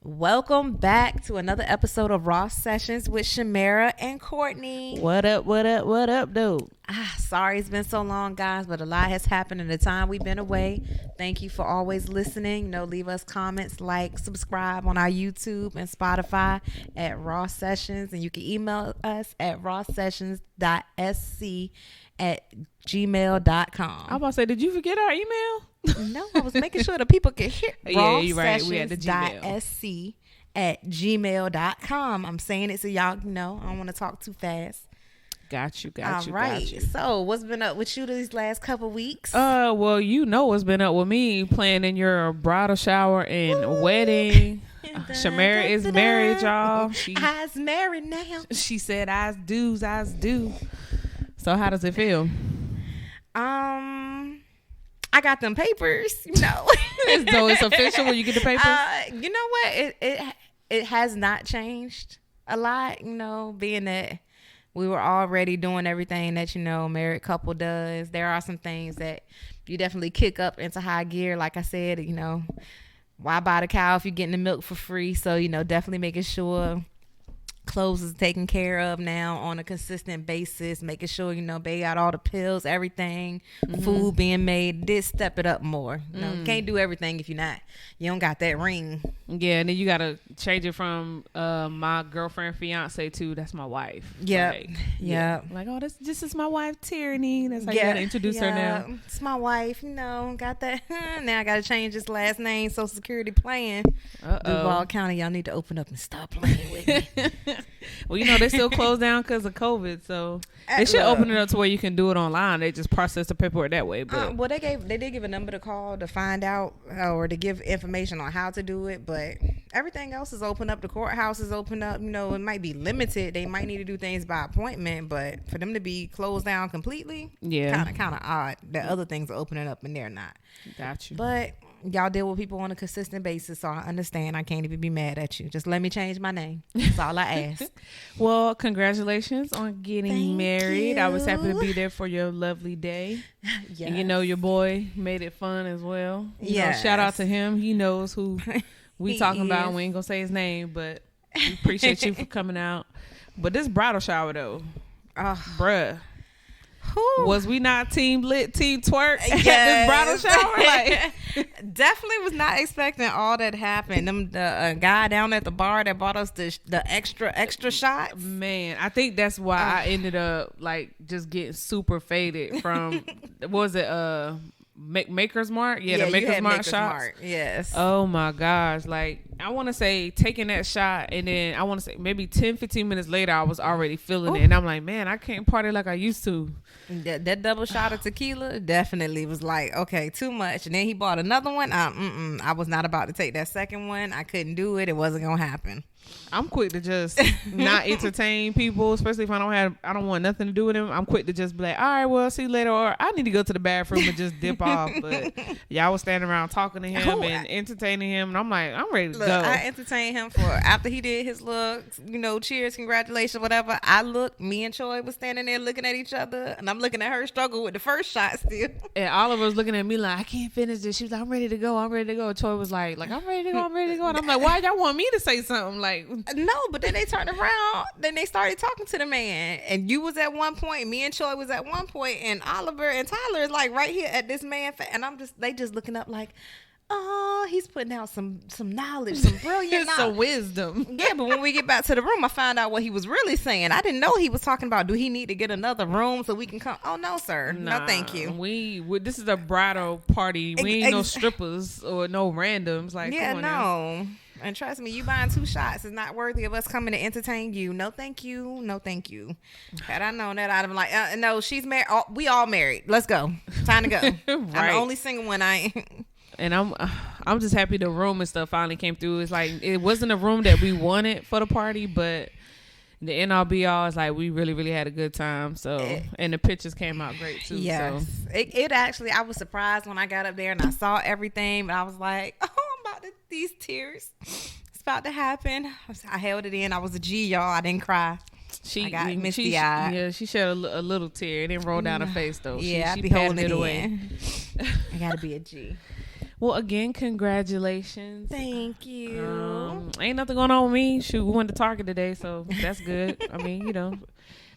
Welcome back to another episode of Raw Sessions with Shamara and Courtney. What up, dude? Sorry it's been so long, guys, but a lot has happened in the time we've been away. Thank you for always listening. Leave us comments, like, subscribe on our YouTube and Spotify at Raw Sessions. And you can email us at rawsessions.sc@gmail.com. I was about to say, did you forget our email? No, I was making sure that people could hear. Yeah, you're right. We had the Gmail. sc@gmail.com. I'm saying it so y'all know. I don't want to talk too fast. Got you. All right. So what's been up with you these last couple weeks? Well, you know what's been up with me, planning your bridal shower and wedding. Shamara is married, y'all. I's married now. She said, "I's do." So how does it feel? I got them papers, So it's official when you get the papers? You know what? It has not changed a lot, being that we were already doing everything that, married couple does. There are some things that you definitely kick up into high gear. Like I said, why buy the cow if you're getting the milk for free? So, definitely making sure clothes is taken care of now on a consistent basis, making sure bae got all the pills, everything, food being made. Did step it up more. Can't do everything if you don't got that ring. Yeah, and then you gotta change it from my girlfriend, fiance to that's my wife. Yeah. Like, oh, this is my wife, Tyranny. That's how you gotta introduce her now. It's my wife. Got that. Now I gotta change this last name. Social Security plan. Duval County, y'all need to open up and stop playing with me. Well, they still closed down because of COVID, so they should open it up to where you can do it online. They just process the paperwork that way. But well, they did give a number to call to find out or to give information on how to do it, but everything else is open up. The courthouse is open up. It might be limited. They might need to do things by appointment, but for them to be closed down completely, kind of odd that other things are opening up and they're not. Got you. But y'all deal with people on a consistent basis, so I understand. I can't even be mad at you. Just let me change my name. That's all I ask. Well, congratulations on getting married. I was happy to be there for your lovely day. Yes. And your boy made it fun as well. Shout out to him. He knows who we talking about. We ain't gonna say his name, but we appreciate you for coming out. But this bridal shower though, bruh. Was we not team lit, team twerk at this bridal shower? Definitely was not expecting all that happened. The guy down at the bar that bought us the extra shots. Man, I think that's why I ended up just getting super faded from was it Maker's Mark? Yeah, the Maker's Mark shots. Yes. Oh my gosh. I want to say taking that shot and then I want to say maybe 10-15 minutes later I was already feeling it and I'm like, man, I can't party like I used to. That double shot of tequila definitely was okay, too much. And then he bought another one. I was not about to take that second one. I couldn't do it. It wasn't gonna happen. I'm quick to just not entertain people, especially if I don't want nothing to do with them. I'm quick to just be like, all right, well, see you later, or I need to go to the bathroom and just dip off. But y'all was standing around talking to him and entertaining him, and I'm like, I'm ready to go. I entertained him for after he did his looks, cheers, congratulations, whatever. Me and Choi was standing there looking at each other, and I'm looking at her struggle with the first shot still. And Oliver was looking at me like, I can't finish this. She was like, I'm ready to go. Choi was like, I'm ready to go. And I'm like, why y'all want me to say something? No, but then they turned around. Then they started talking to the man, and you was at one point. Me and Choi was at one point, and Oliver and Tyler is right here at this man, and they just looking up oh, he's putting out some knowledge, some brilliant knowledge. Some wisdom. Yeah, but when we get back to the room, I found out what he was really saying. I didn't know he was talking about, do he need to get another room so we can come? Oh, no, sir. No, thank you. This is a bridal party. We ain't no strippers or no randoms. Come on now. And trust me, you buying 2 shots is not worthy of us coming to entertain you. No, thank you. No, thank you. Had I known that, I'd have been like, no, she's married. We all married. Let's go. Time to go. Right. I'm the only single one. I ain't. And I'm just happy the room and stuff finally came through. It's it wasn't a room that we wanted for the party, but the end all be all is we really, really had a good time. So, and the pictures came out great too. Yes. So. It actually, I was surprised when I got up there and I saw everything, but I was like, these tears. It's about to happen. I held it in. I was a G, y'all. I didn't cry. I got misty-eyed. Yeah, she shed a little tear. It didn't roll down her face though. Yeah, she be holding it away. I gotta be a G. Well, again, congratulations. Thank you. ain't nothing going on with me. Shoot, we went to Target today, so that's good. I mean,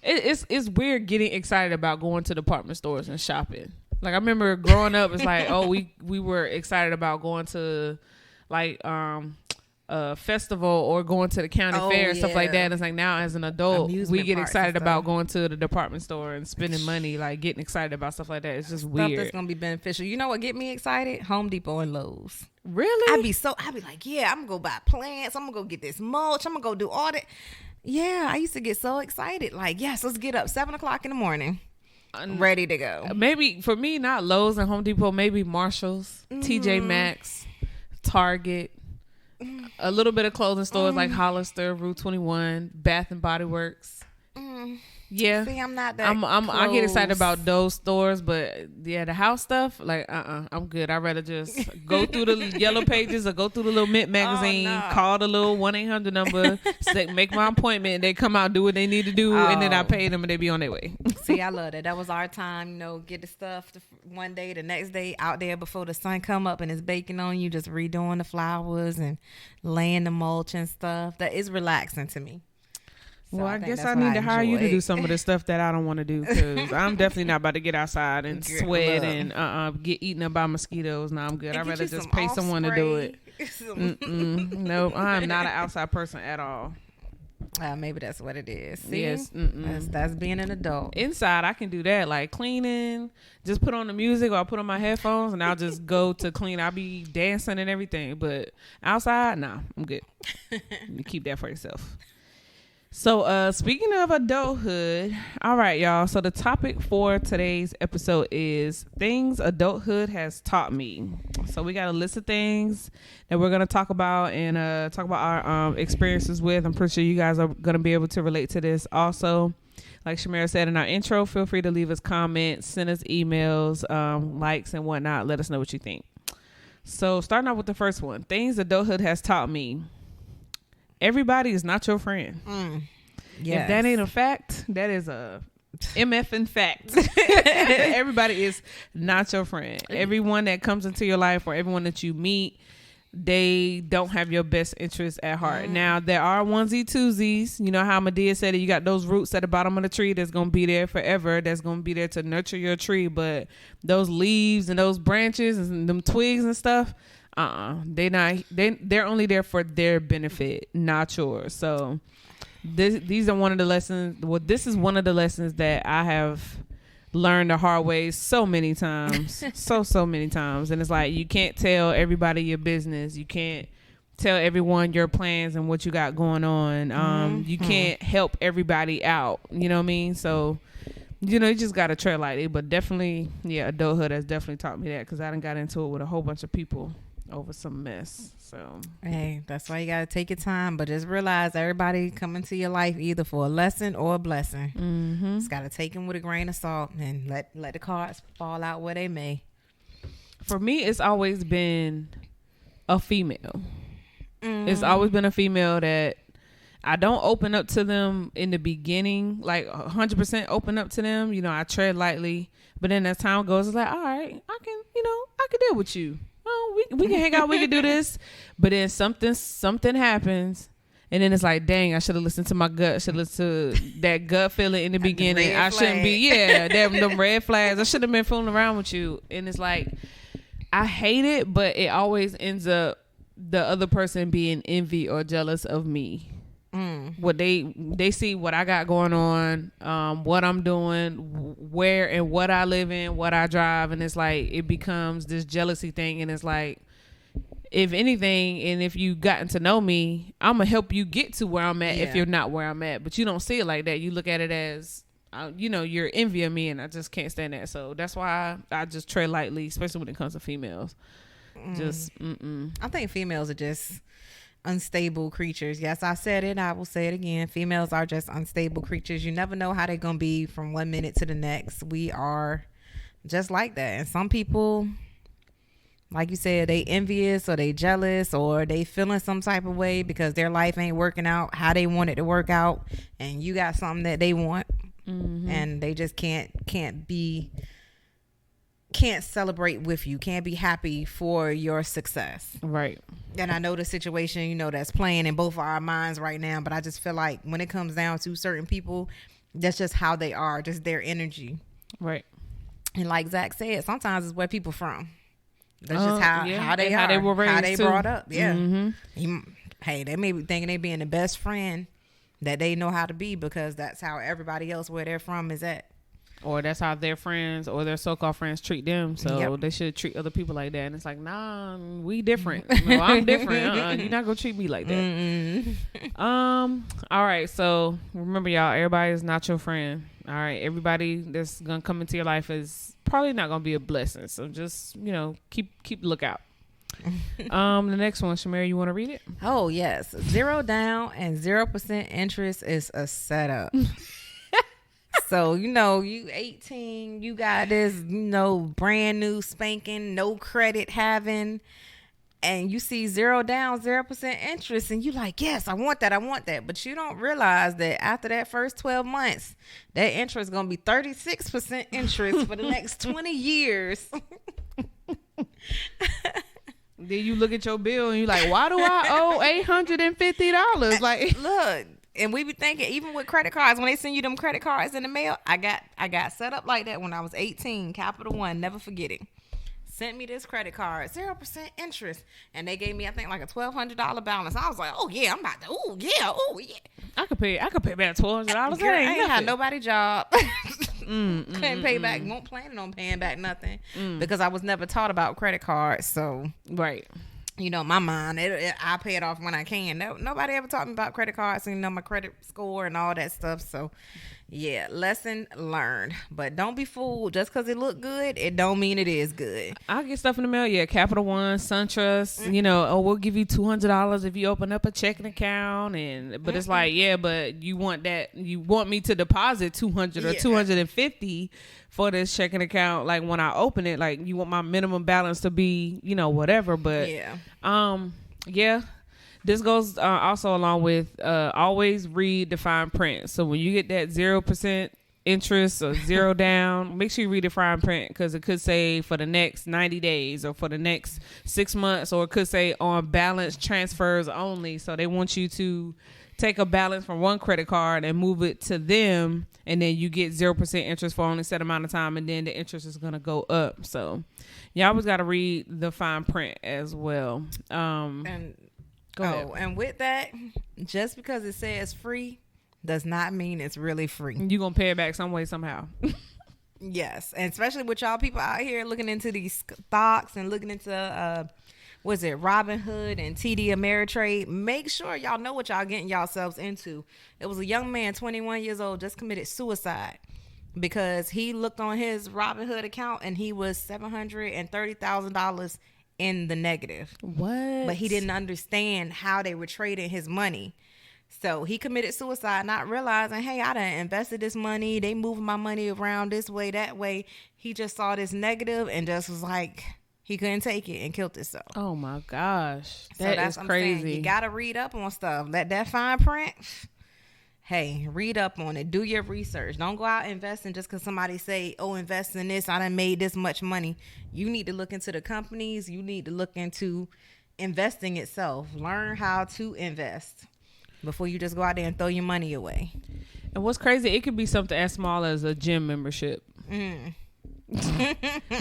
it's weird getting excited about going to department stores and shopping. Like, I remember growing up, it's like, oh, we were excited about going to like a festival or going to the county fair and stuff like that. And it's like, now as an adult, we get excited about going to the department store and spending money, like getting excited about stuff like that. It's just weird. Stuff that's gonna be beneficial. You know what get me excited? Home Depot and Lowe's. Really? I'd be like, yeah, I'm gonna go buy plants. I'm gonna go get this mulch. I'm gonna go do all that. Yeah, I used to get so excited. Like, yes, let's get up 7 o'clock in the morning. Ready to go. Maybe for me, not Lowe's and Home Depot, maybe Marshall's, TJ Maxx, Target, a little bit of clothing stores like Hollister, Route 21, Bath and Body Works. Yeah. See, I'm not that I get excited about those stores, but yeah, the house stuff, like I'm good. I'd rather just go through the yellow pages or go through the little Mint magazine, call the little 1-800 number, make my appointment, and they come out, do what they need to do, and then I pay them and they be on their way. See, I love that. That was our time, get the stuff one day, the next day out there before the sun come up and it's baking on you, just redoing the flowers and laying the mulch and stuff. That is relaxing to me. So well, I guess I need to hire you to do some of the stuff that I don't want to do, because I'm definitely not about to get outside and sweat and get eaten up by mosquitoes. No, I'm good. I'd rather just pay someone to do it. No, I'm not an outside person at all. Maybe that's what it is. See? Yes. That's being an adult. Inside, I can do that, like cleaning, just put on the music or I'll put on my headphones and I'll just go to clean. I'll be dancing and everything. But outside, nah, I'm good. You keep that for yourself. So speaking of adulthood, all right, y'all. So the topic for today's episode is things adulthood has taught me. So we got a list of things that we're going to talk about and talk about our experiences with. I'm pretty sure you guys are going to be able to relate to this. Also, like Shamira said in our intro, feel free to leave us comments, send us emails, likes and whatnot. Let us know what you think. So starting out with the first one, things adulthood has taught me. Everybody is not your friend. Yes. If that ain't a fact, that is a MFing fact. Everybody is not your friend. Everyone that comes into your life or everyone that you meet, they don't have your best interest at heart. Now, there are onesie twosies. You know how Medea said it, you got those roots at the bottom of the tree that's going to be there forever. That's going to be there to nurture your tree. But those leaves and those branches and them twigs and stuff, they're only there for their benefit, not yours. So these are one of the lessons. Well, this is one of the lessons that I have learned the hard way so many times. so many times. And it's like, you can't tell everybody your business. You can't tell everyone your plans and what you got going on. You can't help everybody out. You know what I mean? So you just got to tread lightly. But definitely, yeah, adulthood has definitely taught me that, because I done got into it with a whole bunch of people over some mess. So hey, that's why you gotta take your time, but just realize everybody coming to your life either for a lesson or a blessing. Just gotta take them with a grain of salt and let the cards fall out where they may. For me, it's always been a female. It's always been a female that I don't open up to them in the beginning, like 100% open up to them. I tread lightly, but then as time goes, it's like, all right, I can deal with you. Oh, we can hang out, we can do this. But then something happens, and then it's like, dang, I should have listened to my gut. I should have listened to that gut feeling in the beginning. I shouldn't be, them red flags. I should have been fooling around with you. And it's like, I hate it, but it always ends up the other person being envy or jealous of me. What they see what I got going on, what I'm doing, where and what I live in, what I drive, and it's like it becomes this jealousy thing. And it's like, if anything, and if you gotten to know me, I'm gonna help you get to where I'm at if you're not where I'm at. But you don't see it like that. You look at it as you're envying me, and I just can't stand that. So that's why I just tread lightly, especially when it comes to females. I think females are just unstable creatures. Yes, I said it, I will say it again. Females are just unstable creatures. You never know how they're gonna be from one minute to the next. We are just like that. And some people, like you said, they envious or they jealous or they feeling some type of way because their life ain't working out how they want it to work out, and you got something that they want, and they just can't can't celebrate with you, can't be happy for your success. Right. And I know the situation, you know, that's playing in both of our minds right now, but I just feel like when it comes down to certain people, that's just how they are, just their energy. Right. And like Zach said, sometimes it's where people from. That's just how they are, how they were raised, how they too. brought up. Yeah. Mm-hmm. Hey, they may be thinking they being the best friend that they know how to be because that's how everybody else where they're from is at. Or that's how their friends or their so-called friends treat them. So they should treat other people like that. And it's like, nah, we different. No, I'm different. You're not going to treat me like that. Mm-hmm. All right. So remember, y'all, everybody is not your friend. All right. Everybody that's going to come into your life is probably not going to be a blessing. So just, you know, keep lookout. The next one, Shamira, you want to read it? Oh, yes. 0 down and 0% interest is a setup. So, you know, you 18, you got this, you know, brand new spanking, no credit having, and you see 0 down, 0% interest, and you like, yes, I want that. But you don't realize that after that first 12 months, that interest is going to be 36% interest for the next 20 years. Then you look at your bill and you're like, why do I owe $850? Like, look. And we be thinking, even with credit cards, when they send you them credit cards in the mail, I got set up like that when I was 18. Capital One, never forget it. Sent me this credit card, 0% interest, and they gave me, I think, like a $1,200 balance. I was like, oh yeah, I'm about to, oh yeah. I could pay back $1,200. Girl, I ain't had nobody job. Couldn't pay back. Won't planning on paying back nothing because I was never taught about credit cards. So right. You know, my mind, I pay it off when I can. Nobody ever taught me about credit cards and, you know, my credit score and all that stuff. So, yeah, lesson learned. But don't be fooled. Just because it look good, it don't mean it is good. I get stuff in the mail. Yeah, Capital One, SunTrust. You know, we'll give you $200 if you open up a checking account. But it's like, yeah, but you want me to deposit $200 or $250 for this checking account, like when I open it, like you want my minimum balance to be, you know, whatever. But this goes also along with always read the fine print. So when you get that 0% interest or 0 down, make sure you read the fine print because it could say for the next 90 days or for the next 6 months, or it could say on balance transfers only. So they want you to take a balance from one credit card and move it to them, and then you get 0% interest for only a set amount of time, and then the interest is going to go up. So you always got to read the fine print as well. And with that, just because it says free does not mean it's really free. You're going to pay it back some way, somehow. Yes, and especially with y'all people out here looking into these stocks and looking into Robinhood and TD Ameritrade. Make sure y'all know what y'all getting yourselves into. It was a young man, 21 years old, just committed suicide because he looked on his Robinhood account and he was $730,000 in the negative. What? But he didn't understand how they were trading his money. So he committed suicide, not realizing, hey, I done invested this money. They moving my money around this way, that way. He just saw this negative and just was like, he couldn't take it and killed himself. Oh my gosh. That is crazy. You got to read up on stuff. Let that fine print. Hey, read up on it. Do your research. Don't go out investing just because somebody say, oh, invest in this. I done made this much money. You need to look into the companies. You need to look into investing itself. Learn how to invest before you just go out there and throw your money away. And what's crazy, it could be something as small as a gym membership.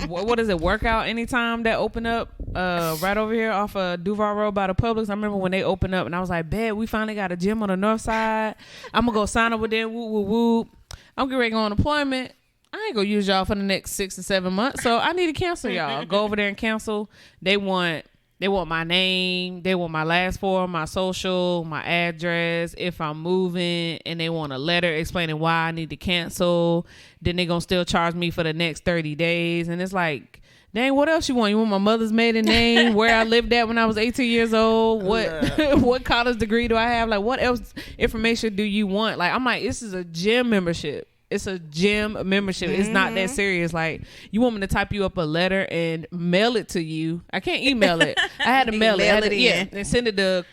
What is it? Workout Anytime that opened up right over here off of Duval Road by the Publix. I remember when they opened up and I was like, bet we finally got a gym on the north side. I'm gonna go sign up with them. Woo woo woo. I'm getting ready to go on deployment. I ain't gonna use y'all for the next 6 to 7 months, so I need to cancel y'all. Go over there and cancel. They want my name, they want my last four, my social, my address, if I'm moving, and they want a letter explaining why I need to cancel. Then they gonna still charge me for the next 30 days. And it's like, dang, what else you want? You want my mother's maiden name, where I lived at when I was 18 years old, what college degree do I have? Like, what else information do you want? Like, I'm like, this is a gym membership. It's a gym membership. It's not that serious. Like, you want me to type you up a letter and mail it to you? I can't email it. I had to mail it. And send it to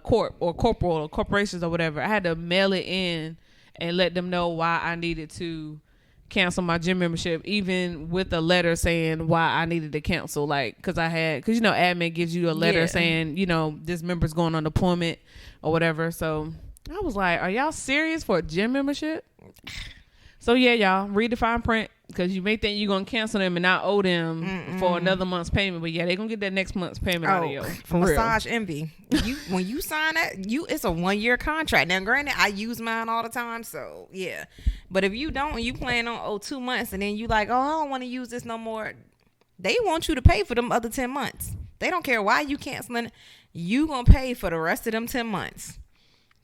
corporal or corporations or whatever. I had to mail it in and let them know why I needed to cancel my gym membership, even with a letter saying why I needed to cancel. Like, because you know, admin gives you a letter saying, you know, this member's going on deployment or whatever. So I was like, are y'all serious for a gym membership? So yeah, y'all read the fine print, because you may think you're going to cancel them and not owe them for another month's payment. But yeah, they're going to get that next month's payment out of you. For massage envy. When you sign that, it's a 1-year contract. Now, granted, I use mine all the time. So yeah. But if you don't, and you plan on 2 months, and then you like, I don't want to use this no more. They want you to pay for them other 10 months. They don't care why you canceling. You going to pay for the rest of them 10 months.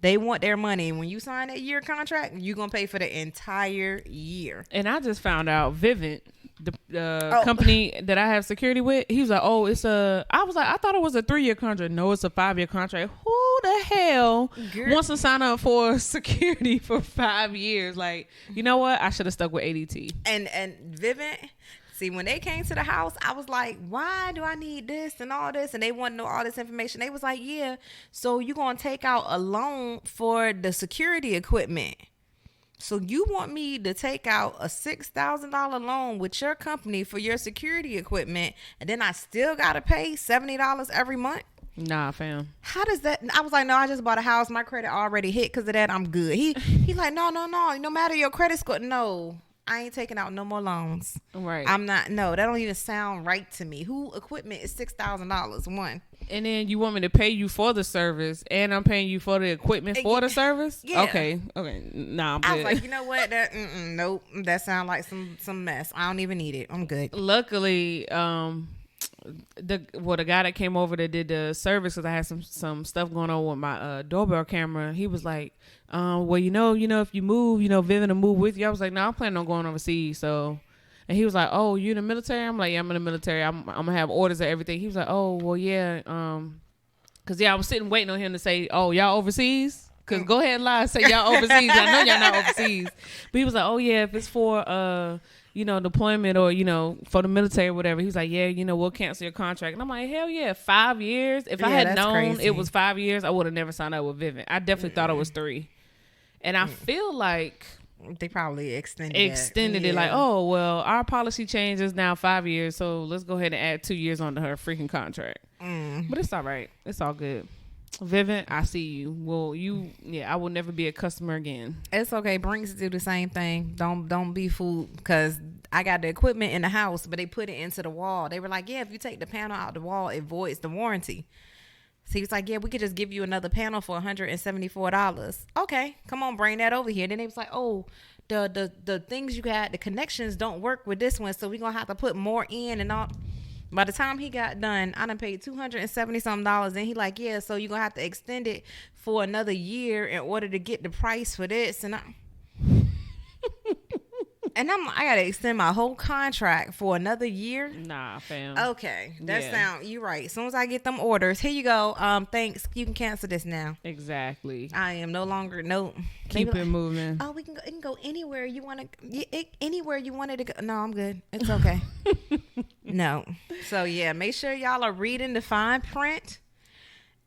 They want their money. And when you sign that year contract, you're going to pay for the entire year. And I just found out Vivint, the company that I have security with, he was like, I was like, I thought it was a 3-year contract. No, it's a 5-year contract. Who the hell wants to sign up for security for 5 years? Like, you know what? I should have stuck with ADT. And Vivint, see, when they came to the house, I was like, why do I need this and all this? And they want to know all this information. They was like, yeah, so you're going to take out a loan for the security equipment. So you want me to take out a $6,000 loan with your company for your security equipment, and then I still got to pay $70 every month? Nah, fam. How does that? I was like, no, I just bought a house. My credit already hit because of that. I'm good. He like, no. No matter your credit score, no. I ain't taking out no more loans. Right. I'm not. No, that don't even sound right to me. Who equipment is $6,000? One. And then you want me to pay you for the service, and I'm paying you for the equipment for the service? Yeah. Okay. Nah, I'm good. I was like, you know what? That nope. That sounds like some mess. I don't even need it. I'm good. Luckily, the guy that came over that did the service, because I had some stuff going on with my doorbell camera. He was like, well, you know, if you move, Vivian will move with you. I was like, no, I'm planning on going overseas. So, and he was like, oh, you in the military? I'm like, yeah, I'm in the military. I'm gonna have orders and everything. He was like, oh, well, yeah, cause yeah, I was sitting waiting on him to say, oh, y'all overseas? Cause go ahead and lie, say y'all overseas. I know y'all not overseas. But he was like, oh yeah, if it's for deployment or, for the military or whatever. He's like, yeah, we'll cancel your contract. And I'm like, hell yeah, 5 years. If I had known it was 5 years, I would have never signed up with Vivint. I definitely thought it was 3. And I feel like they probably extended it. Like, oh, well, our policy change is now 5 years. So let's go ahead and add 2 years onto her freaking contract. But it's all right. It's all good. Vivint, I see you. Well, I will never be a customer again. It's okay. Brinks do the same thing. Don't be fooled, because I got the equipment in the house, but they put it into the wall. They were like, yeah, if you take the panel out the wall, it voids the warranty. So he was like, yeah, we could just give you another panel for $174. Okay, come on, bring that over here. Then they was like, oh, the things you got, the connections don't work with this one, so we're gonna have to put more in and all. By the time he got done, I done paid $270 something. And he like, yeah, so you're gonna have to extend it for another year in order to get the price for this. And I gotta extend my whole contract for another year. Nah, fam. Okay, you right. As soon as I get them orders, here you go. Thanks. You can cancel this now. Exactly. I am no longer Keep it moving. Oh, it can go anywhere you want to. Anywhere you wanted to go. No, I'm good. It's okay. No. So yeah, make sure y'all are reading the fine print.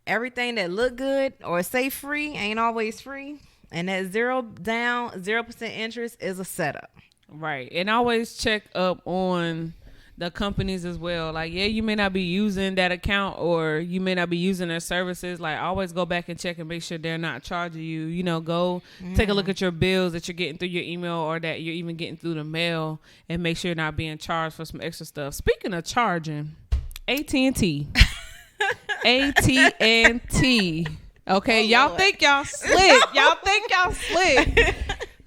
Everything that look good or say free ain't always free, and that 0 down, 0% interest is a setup. Right. And always check up on the companies as well. Like, yeah, you may not be using that account, or you may not be using their services. Like, always go back and check and make sure they're not charging you. Go take a look at your bills that you're getting through your email, or that you're even getting through the mail, and make sure you're not being charged for some extra stuff. Speaking of charging, AT&T. AT&T. Okay, y'all think y'all slick.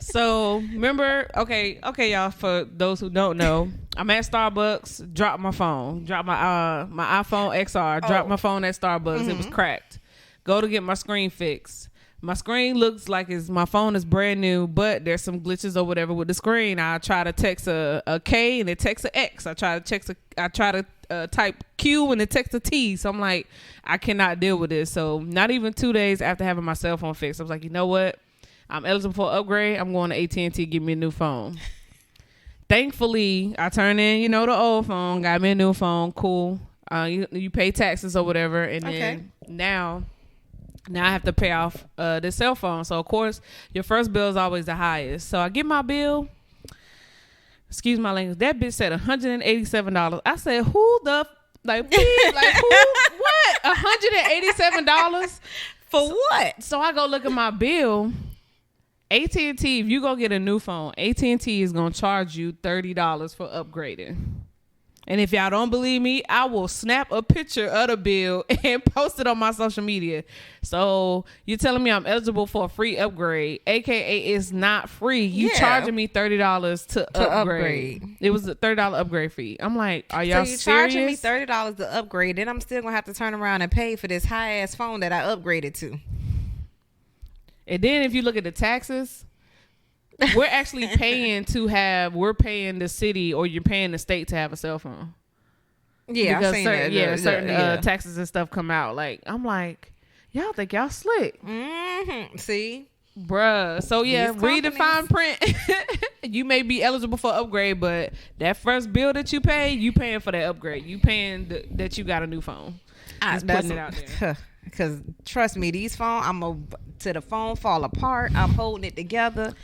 So remember, okay, y'all. For those who don't know, I'm at Starbucks. Dropped my phone. Dropped my iPhone XR. Dropped my phone at Starbucks. It was cracked. Go to get my screen fixed. My screen looks like my phone is brand new, but there's some glitches or whatever with the screen. I try to text a K and it texts a X. I try to type Q and it texts a T. So I'm like, I cannot deal with this. So not even 2 days after having my cell phone fixed, I was like, you know what? I'm eligible for an upgrade. I'm going to AT&T, give me a new phone. Thankfully, I turned in, the old phone, got me a new phone. Cool. You pay taxes or whatever. And then now I have to pay off the cell phone. So, of course, your first bill is always the highest. So I get my bill. excuse my language, that bitch said $187. I said, who the like, please, like, who, what? $187 for what? So I go look at my bill. AT&T, if you go get a new phone, AT&T is gonna charge you $30 for upgrading. And if y'all don't believe me, I will snap a picture of the bill and post it on my social media. So you're telling me I'm eligible for a free upgrade, aka it's not free. You charging me $30 to upgrade. It was a $30 upgrade fee. I'm like, are y'all serious? So you charging me $30 to upgrade, then I'm still gonna have to turn around and pay for this high ass phone that I upgraded to. And then if you look at the taxes, we're actually paying we're paying the city or you're paying the state to have a cell phone. Yeah, because certain taxes and stuff come out. Like, I'm like, y'all think y'all slick. Mm-hmm. See? Bruh. So yeah, read the fine print. You may be eligible for upgrade, but that first bill that you paying for that upgrade. You paying that you got a new phone. Just putting it out there. Because trust me, these phones, till the phone fall apart, I'm holding it together.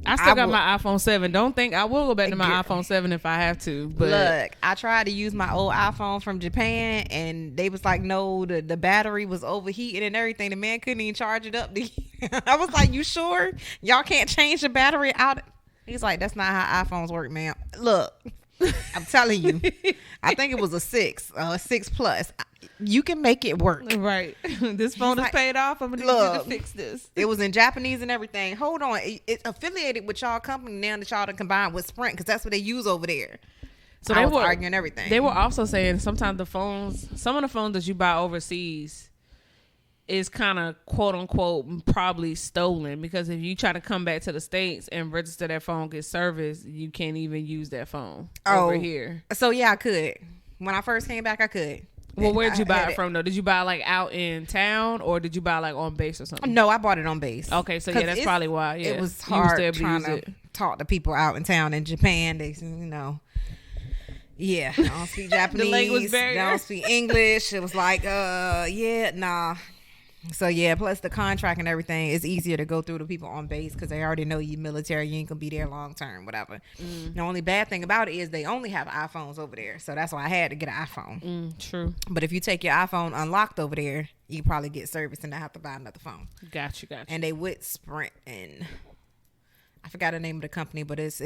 I still got my iPhone 7. Don't think I will go back to my iPhone 7 if I have to. But look, I tried to use my old iPhone from Japan, and they was like, no, the battery was overheating and everything. The man couldn't even charge it up. I was like, you sure? Y'all can't change the battery out? He's like, that's not how iPhones work, man. Look, I'm telling you. I think it was a 6 Plus. You can make it work. Right. This phone is paid off. I'm going to need you to fix this. It was in Japanese and everything. Hold on. It's affiliated with y'all company now that y'all done combined with Sprint, because that's what they use over there. So I was arguing everything. They were also saying sometimes some of the phones that you buy overseas is kind of quote unquote probably stolen, because if you try to come back to the States and register that phone, get service, you can't even use that phone over here. So yeah, I could. When I first came back, I could. Well, where'd you buy it from though? Did you buy like out in town, or did you buy like on base or something? No, I bought it on base. Okay, so yeah, that's probably why. Yeah, it was hard trying to talk to people out in town in Japan. They, yeah, I don't speak Japanese. The language barrier. They don't speak English. It was like, yeah, nah. So yeah, plus the contract and everything, it's easier to go through the people on base because they already know you military, you ain't gonna be there long term, whatever. The only bad thing about it is they only have iPhones over there, so that's why I had to get an iPhone. True. But if you take your iPhone unlocked over there, you probably get service and not have to buy another phone. Gotcha. And they with Sprint, and I forgot the name of the company, but it's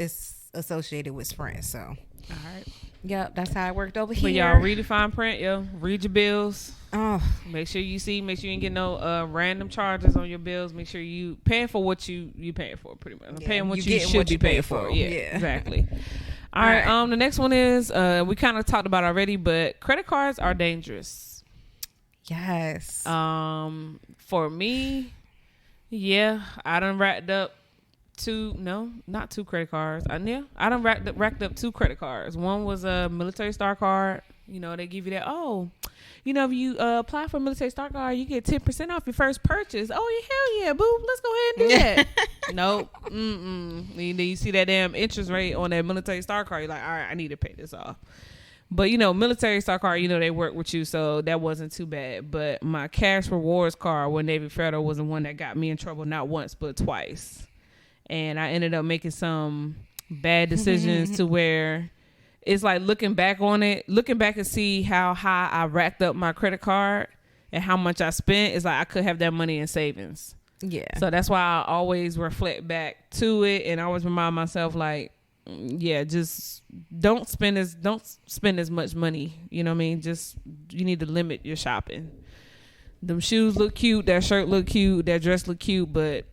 associated with Sprint. So all right. Yep, that's how it worked over here. But y'all read the fine print, read your bills. Oh, make sure you ain't get no random charges on your bills. Make sure you paying for what you paying for, pretty much. Paying what you should be paying for. Yeah, exactly. All right. The next one is we kind of talked about already, but credit cards are dangerous. Yes. For me, yeah, I done racked up not two credit cards. I done racked up 2 credit cards. One was a military star card. They give you that. Oh, if you apply for a military star card, you get 10% off your first purchase. Oh, hell yeah, boo! Let's go ahead and do that. Nope. You see that damn interest rate on that military star card. You're like, all right, I need to pay this off. But military star card, they work with you, so that wasn't too bad. But my cash rewards card with Navy Federal was the one that got me in trouble, not once but twice. And I ended up making some bad decisions to where it's like looking back and see how high I racked up my credit card and how much I spent. It's like I could have that money in savings. Yeah. So that's why I always reflect back to it, and I always remind myself like, yeah, just don't spend as much money. You know what I mean? Just you need to limit your shopping. Them shoes look cute, that shirt look cute, that dress look cute, but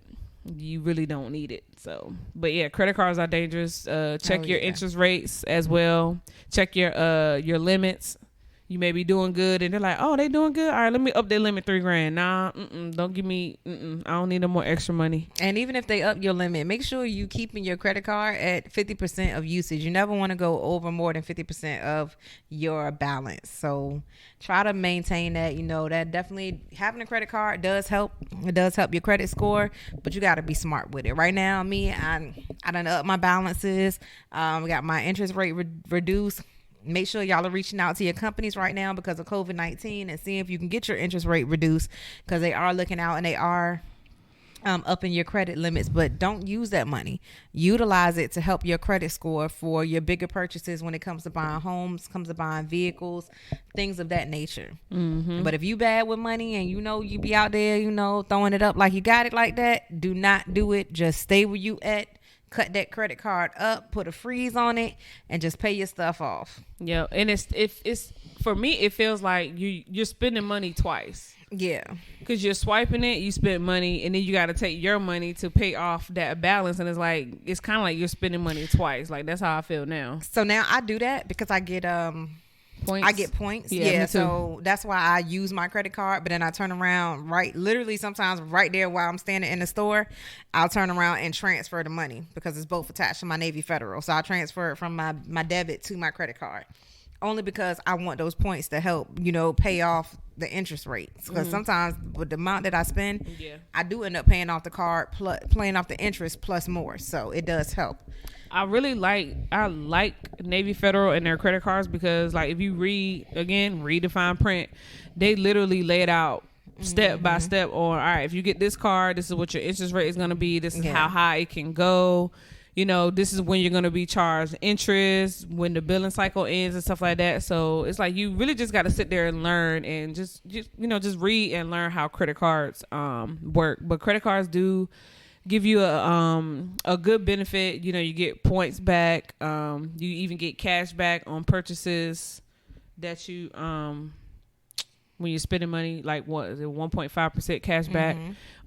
you really don't need it. So, but yeah, credit cards are dangerous. Check your interest rates as well. Check your limits. You may be doing good and they're like, oh, they doing good. All right, let me up their limit $3,000. Nah, don't give me, I don't need no more extra money. And even if they up your limit, make sure you keeping your credit card at 50% of usage. You never want to go over more than 50% of your balance. So try to maintain that. That definitely having a credit card does help. It does help your credit score, but you got to be smart with it. Right now, I done up my balances. We got my interest rate reduced. Make sure y'all are reaching out to your companies right now because of COVID-19 and seeing if you can get your interest rate reduced, because they are looking out and they are upping your credit limits, but don't use that money. Utilize it to help your credit score for your bigger purchases when it comes to buying homes, comes to buying vehicles, things of that nature. But if you bad with money and you be out there, throwing it up like you got it like that, do not do it. Just stay where you at. Cut that credit card up, put a freeze on it, and just pay your stuff off. Yeah, and it's for me, it feels like you're spending money twice. Yeah, because you're swiping it, you spend money, and then you got to take your money to pay off that balance, and it's kind of like you're spending money twice. Like, that's how I feel now. So now I do that because I get points. I get points. Yeah, so that's why I use my credit card, but then I turn around literally sometimes right there while I'm standing in the store, I'll turn around and transfer the money because it's both attached to my Navy Federal. So I transfer it from my debit to my credit card. Only because I want those points to help, pay off the interest rates. Because sometimes with the amount that I spend, I do end up paying off the card, paying off the interest plus more. So it does help. I like Navy Federal and their credit cards because, like, if you read the fine print, they literally lay it out step by step on, all right, if you get this card, this is what your interest rate is going to be. This is how high it can go. This is when you're going to be charged interest, when the billing cycle ends and stuff like that. So it's like you really just got to sit there and learn and just read and learn how credit cards work. But credit cards do give you a good benefit. You get points back. You even get cash back on purchases that you when you're spending money, like what is it, 1.5% cash back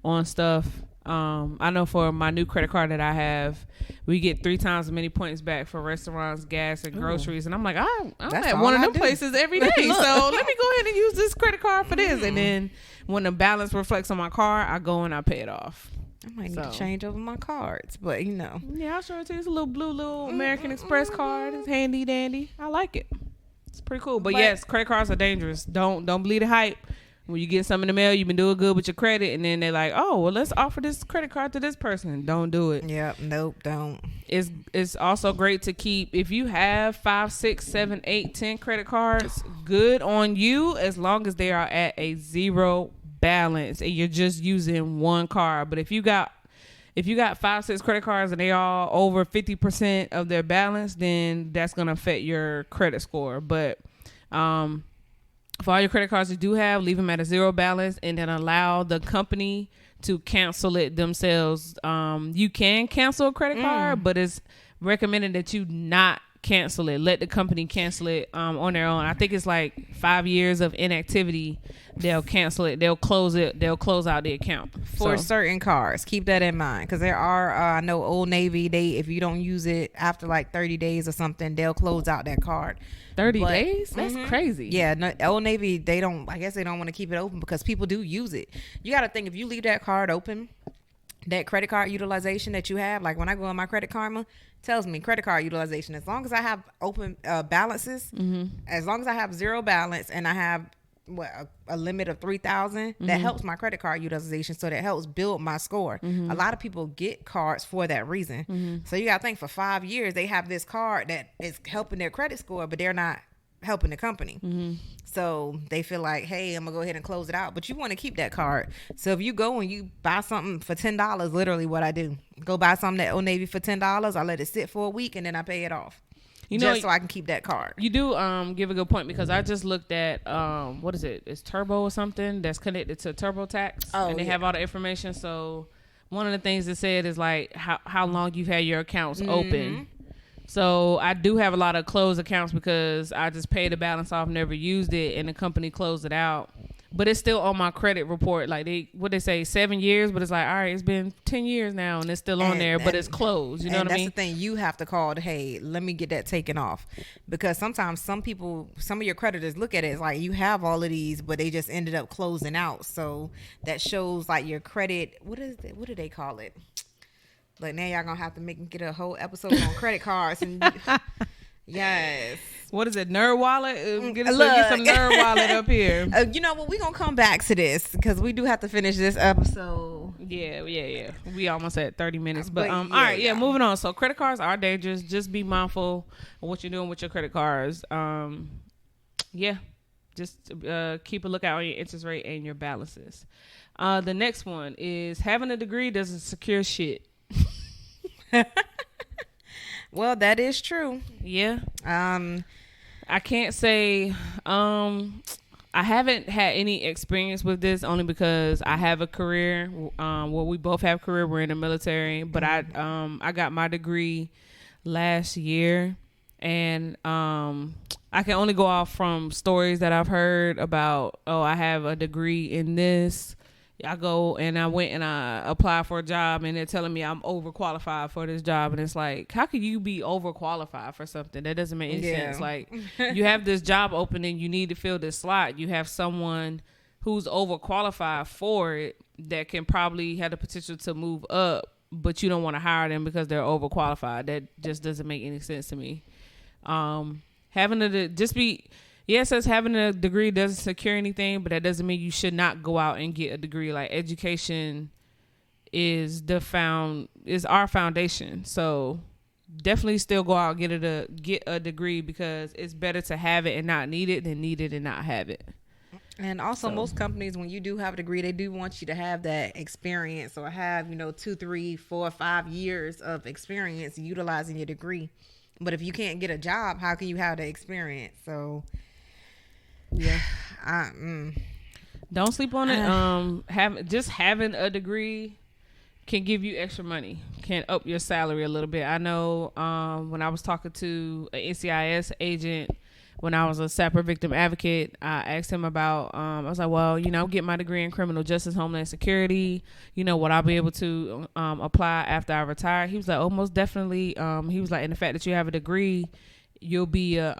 on stuff. I know for my new credit card that I have, we get 3 times as many points back for restaurants, gas, and groceries. And I'm like, I'm at one of them places every day. So let me go ahead and use this credit card for this. And then when the balance reflects on my car, I go and I pay it off. I might need to change over my cards, but Yeah, I'll show it to you. It's a little American Express card. It's handy dandy. I like it. It's pretty cool. But yes, credit cards are dangerous. Don't believe the hype. When you get something in the mail, you've been doing good with your credit, and then they're like, oh, well, let's offer this credit card to this person. Don't do it. Yep. Nope. Don't. It's also great to keep, if you have 5, 6, 7, 8, 10 credit cards, good on you, as long as they are at a zero balance and you're just using one card. But if you got 5, 6 credit cards and they all over 50% of their balance, then that's going to affect your credit score. But for all your credit cards you do have, leave them at a zero balance and then allow the company to cancel it themselves. You can cancel a credit card, but it's recommended that you not cancel it. Let the company cancel it on their own. I think it's like 5 years of inactivity. They'll cancel it. They'll close it. They'll close out the account for certain cards. Keep that in mind, because there are I know Old Navy, if you don't use it after like 30 days or something, they'll close out that card. 30 days? That's crazy. Yeah, no, Old Navy, I guess they don't want to keep it open because people do use it. You got to think, if you leave that card open, that credit card utilization that you have, like when I go on my Credit Karma, tells me credit card utilization, as long as I have open balances, as long as I have zero balance and I have a limit of 3,000, that helps my credit card utilization. So that helps build my score. A lot of people get cards for that reason. So you got to think, for 5 years they have this card that is helping their credit score, but they're not helping the company. So they feel like, hey, I'm gonna go ahead and close it out, but you want to keep that card. So if you go and you buy something for $10, literally what I do, go buy something at Old Navy for $10, I let it sit for a week and then I pay it off, just so I can keep that card. You do give a good point, because I just looked at what is it? It's Turbo or something that's connected to TurboTax, and they have all the information. So one of the things it said is like how long you've had your accounts open. So I do have a lot of closed accounts because I just paid the balance off, never used it, and the company closed it out. But it's still on my credit report. Like they say 7 years, but it's like, all right, it's been 10 years now and it's still on there, but it's closed. You know what I mean? That's the thing. You have to call hey, let me get that taken off. Because sometimes some of your creditors look at it as like, you have all of these, but they just ended up closing out. So that shows like your credit. What do they call it? Like, now y'all gonna have to get a whole episode on credit cards. And yes. What is it? Nerd Wallet? Get some Nerd Wallet up here. You know what? We're gonna come back to this because we do have to finish this episode. Yeah. We almost at 30 minutes. But all right, moving on. So credit cards are dangerous. Just be mindful of what you're doing with your credit cards. Just keep a lookout on your interest rate and your balances. The next one is having a degree doesn't secure shit. Well, that is true. Yeah. I can't say I haven't had any experience with this only because I have a career. Well, we both have career. We're in the military, but I got my degree last year, and I can only go off from stories that I've heard about. Oh, I have a degree in this. I go and I went and I applied for a job, and they're telling me I'm overqualified for this job, and it's like, how can you be overqualified for something that doesn't make any sense? Like, you have this job opening, you need to fill this slot. You have someone who's overqualified for it that can probably have the potential to move up, but you don't want to hire them because they're overqualified. That just doesn't make any sense to me. Having it says having a degree doesn't secure anything, but that doesn't mean you should not go out and get a degree. Like, education is our foundation. So definitely still go out and get a degree, because it's better to have it and not need it than need it and not have it. And also, most companies, when you do have a degree, they do want you to have that experience or have, 2, 3, 4, 5 years of experience utilizing your degree. But if you can't get a job, how can you have the experience? So, yeah, don't sleep on it. Having a degree can give you extra money, can up your salary a little bit. I know when I was talking to an NCIS agent, when I was a SAPR victim advocate, I asked him about, I was like, well, I'm getting my degree in criminal justice, homeland security. Would I be able to apply after I retire? He was like, oh, most definitely. He was like, and the fact that you have a degree, you'll be a,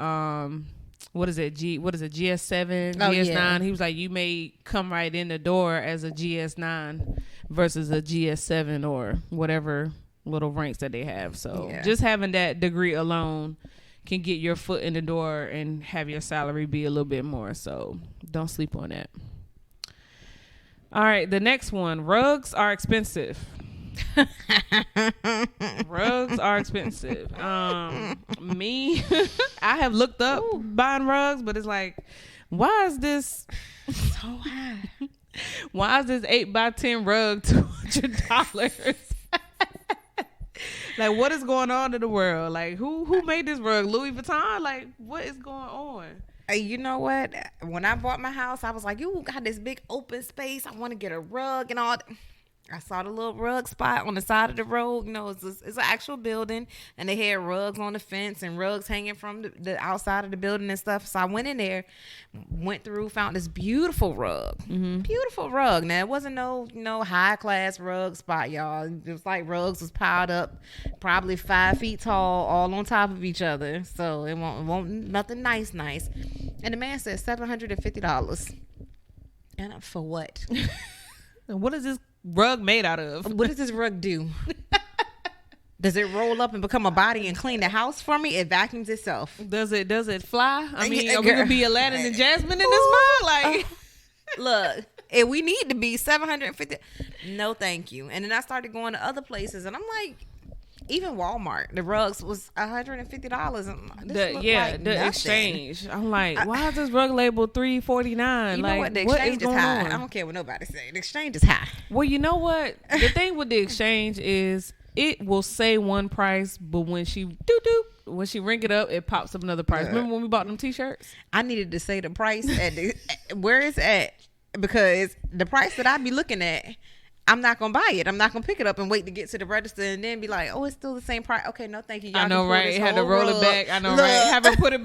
GS7, GS9. Yeah. He was like, you may come right in the door as a GS9 versus a GS7 or whatever little ranks that they have. So just having that degree alone can get your foot in the door and have your salary be a little bit more. So don't sleep on that. All right, the next one. Rugs are expensive. Rugs are expensive. Me, I have looked up buying rugs, but it's like, why is this so high? Why is this 8x10 rug $200? Like, what is going on in the world? Like, who made this rug? Louis Vuitton? Like, what is going on? You know what? When I bought my house, I was like, you got this big open space. I want to get a rug and all that. I saw the little rug spot on the side of the road. It's an actual building, and they had rugs on the fence and rugs hanging from the outside of the building and stuff. So I went in there, went through, found this beautiful rug. Mm-hmm. Beautiful rug. Now, it wasn't no high-class rug spot, y'all. It was like rugs was piled up, probably 5 feet tall, all on top of each other. So it won't nothing nice. And the man said $750. And for what? And what is this rug made out of? What does this rug do? Does it roll up and become a body and clean the house for me? It vacuums itself. Does it fly? I mean, are we gonna be Aladdin and Jasmine in this mug? Like, look, if we need to be $750, no, thank you. And then I started going to other places, and I'm like, even Walmart, the rugs was $150. The exchange. I'm like, why is this rug labeled $349? You know what? The exchange is high. I don't care what nobody say. The exchange is high. Well, you know what? The thing with the exchange is it will say one price, but when she ring it up, it pops up another price. Remember when we bought them T-shirts? I needed to say the price at where it's at, because the price that I be looking at, I'm not going to buy it. I'm not going to pick it up and wait to get to the register and then be like, oh, it's still the same price. Okay, no, thank you. Y'all I know, right? Had to roll it back. I know, Look, right? Haven't put it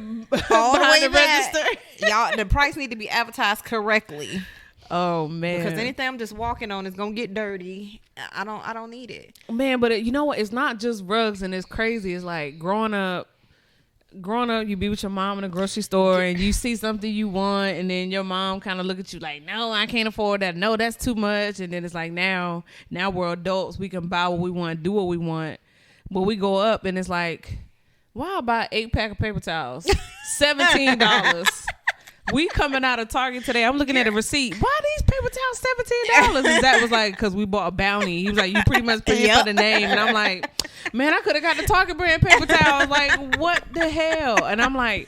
all behind the register. Y'all, the price need to be advertised correctly. Oh, man. Because anything I'm just walking on is going to get dirty. I don't need it. Man, but you know what? It's not just rugs, and it's crazy. It's like growing up, you be with your mom in the grocery store and you see something you want, and then your mom kind of look at you like, no, I can't afford that. No, that's too much. And then it's like, now we're adults. We can buy what we want, do what we want. But we go up and it's like, why buy 8 pack of paper towels? $17. we coming out of Target today. I'm looking at a receipt. Why are these paper towels $17? And Zach was like, because we bought a bounty. He was like, you pretty much paying for the name. And I'm like, man, I could have got the Target brand paper towels. Like, what the hell? And I'm like,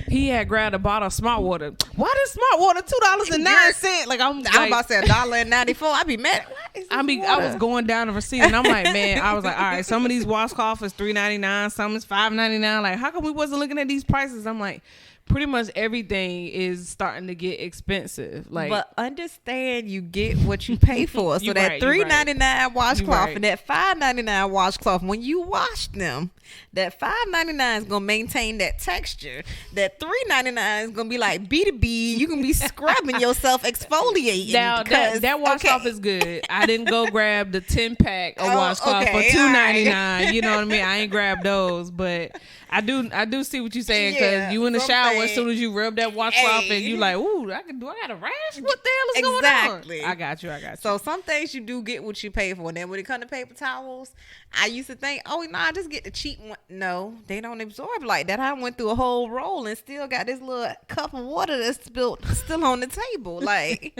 he had grabbed a bottle of Smart Water. Why does Smart Water $2.09? Like, I'm about to say $1.94. I'd be mad. I was going down the receipt and I'm like, man, I was like, all right, some of these washcloths is $3.99, some is $5.99. Like, how come we wasn't looking at these prices? I'm like, pretty much everything is starting to get expensive. Like, but understand, you get what you pay for. So that $3.99 washcloth and that $5.99 washcloth, when you wash them, that $5.99 is gonna maintain that texture. That $3.99 is gonna be like B2B. You can be scrubbing yourself, exfoliating. Now that washcloth is good. I didn't go grab the 10-pack of washcloth for $2.99. Right. You know what I mean? I ain't grabbed those, but I do see what you're saying, because you in the shower as soon as you rub that washcloth and you like, ooh, I got a rash? What the hell is going on? I got you. So some things you do get what you pay for. And then when it comes to paper towels, I used to think, I just get the cheap one. No, they don't absorb like that. I went through a whole roll and still got this little cup of water that's spilled still on the table. Like,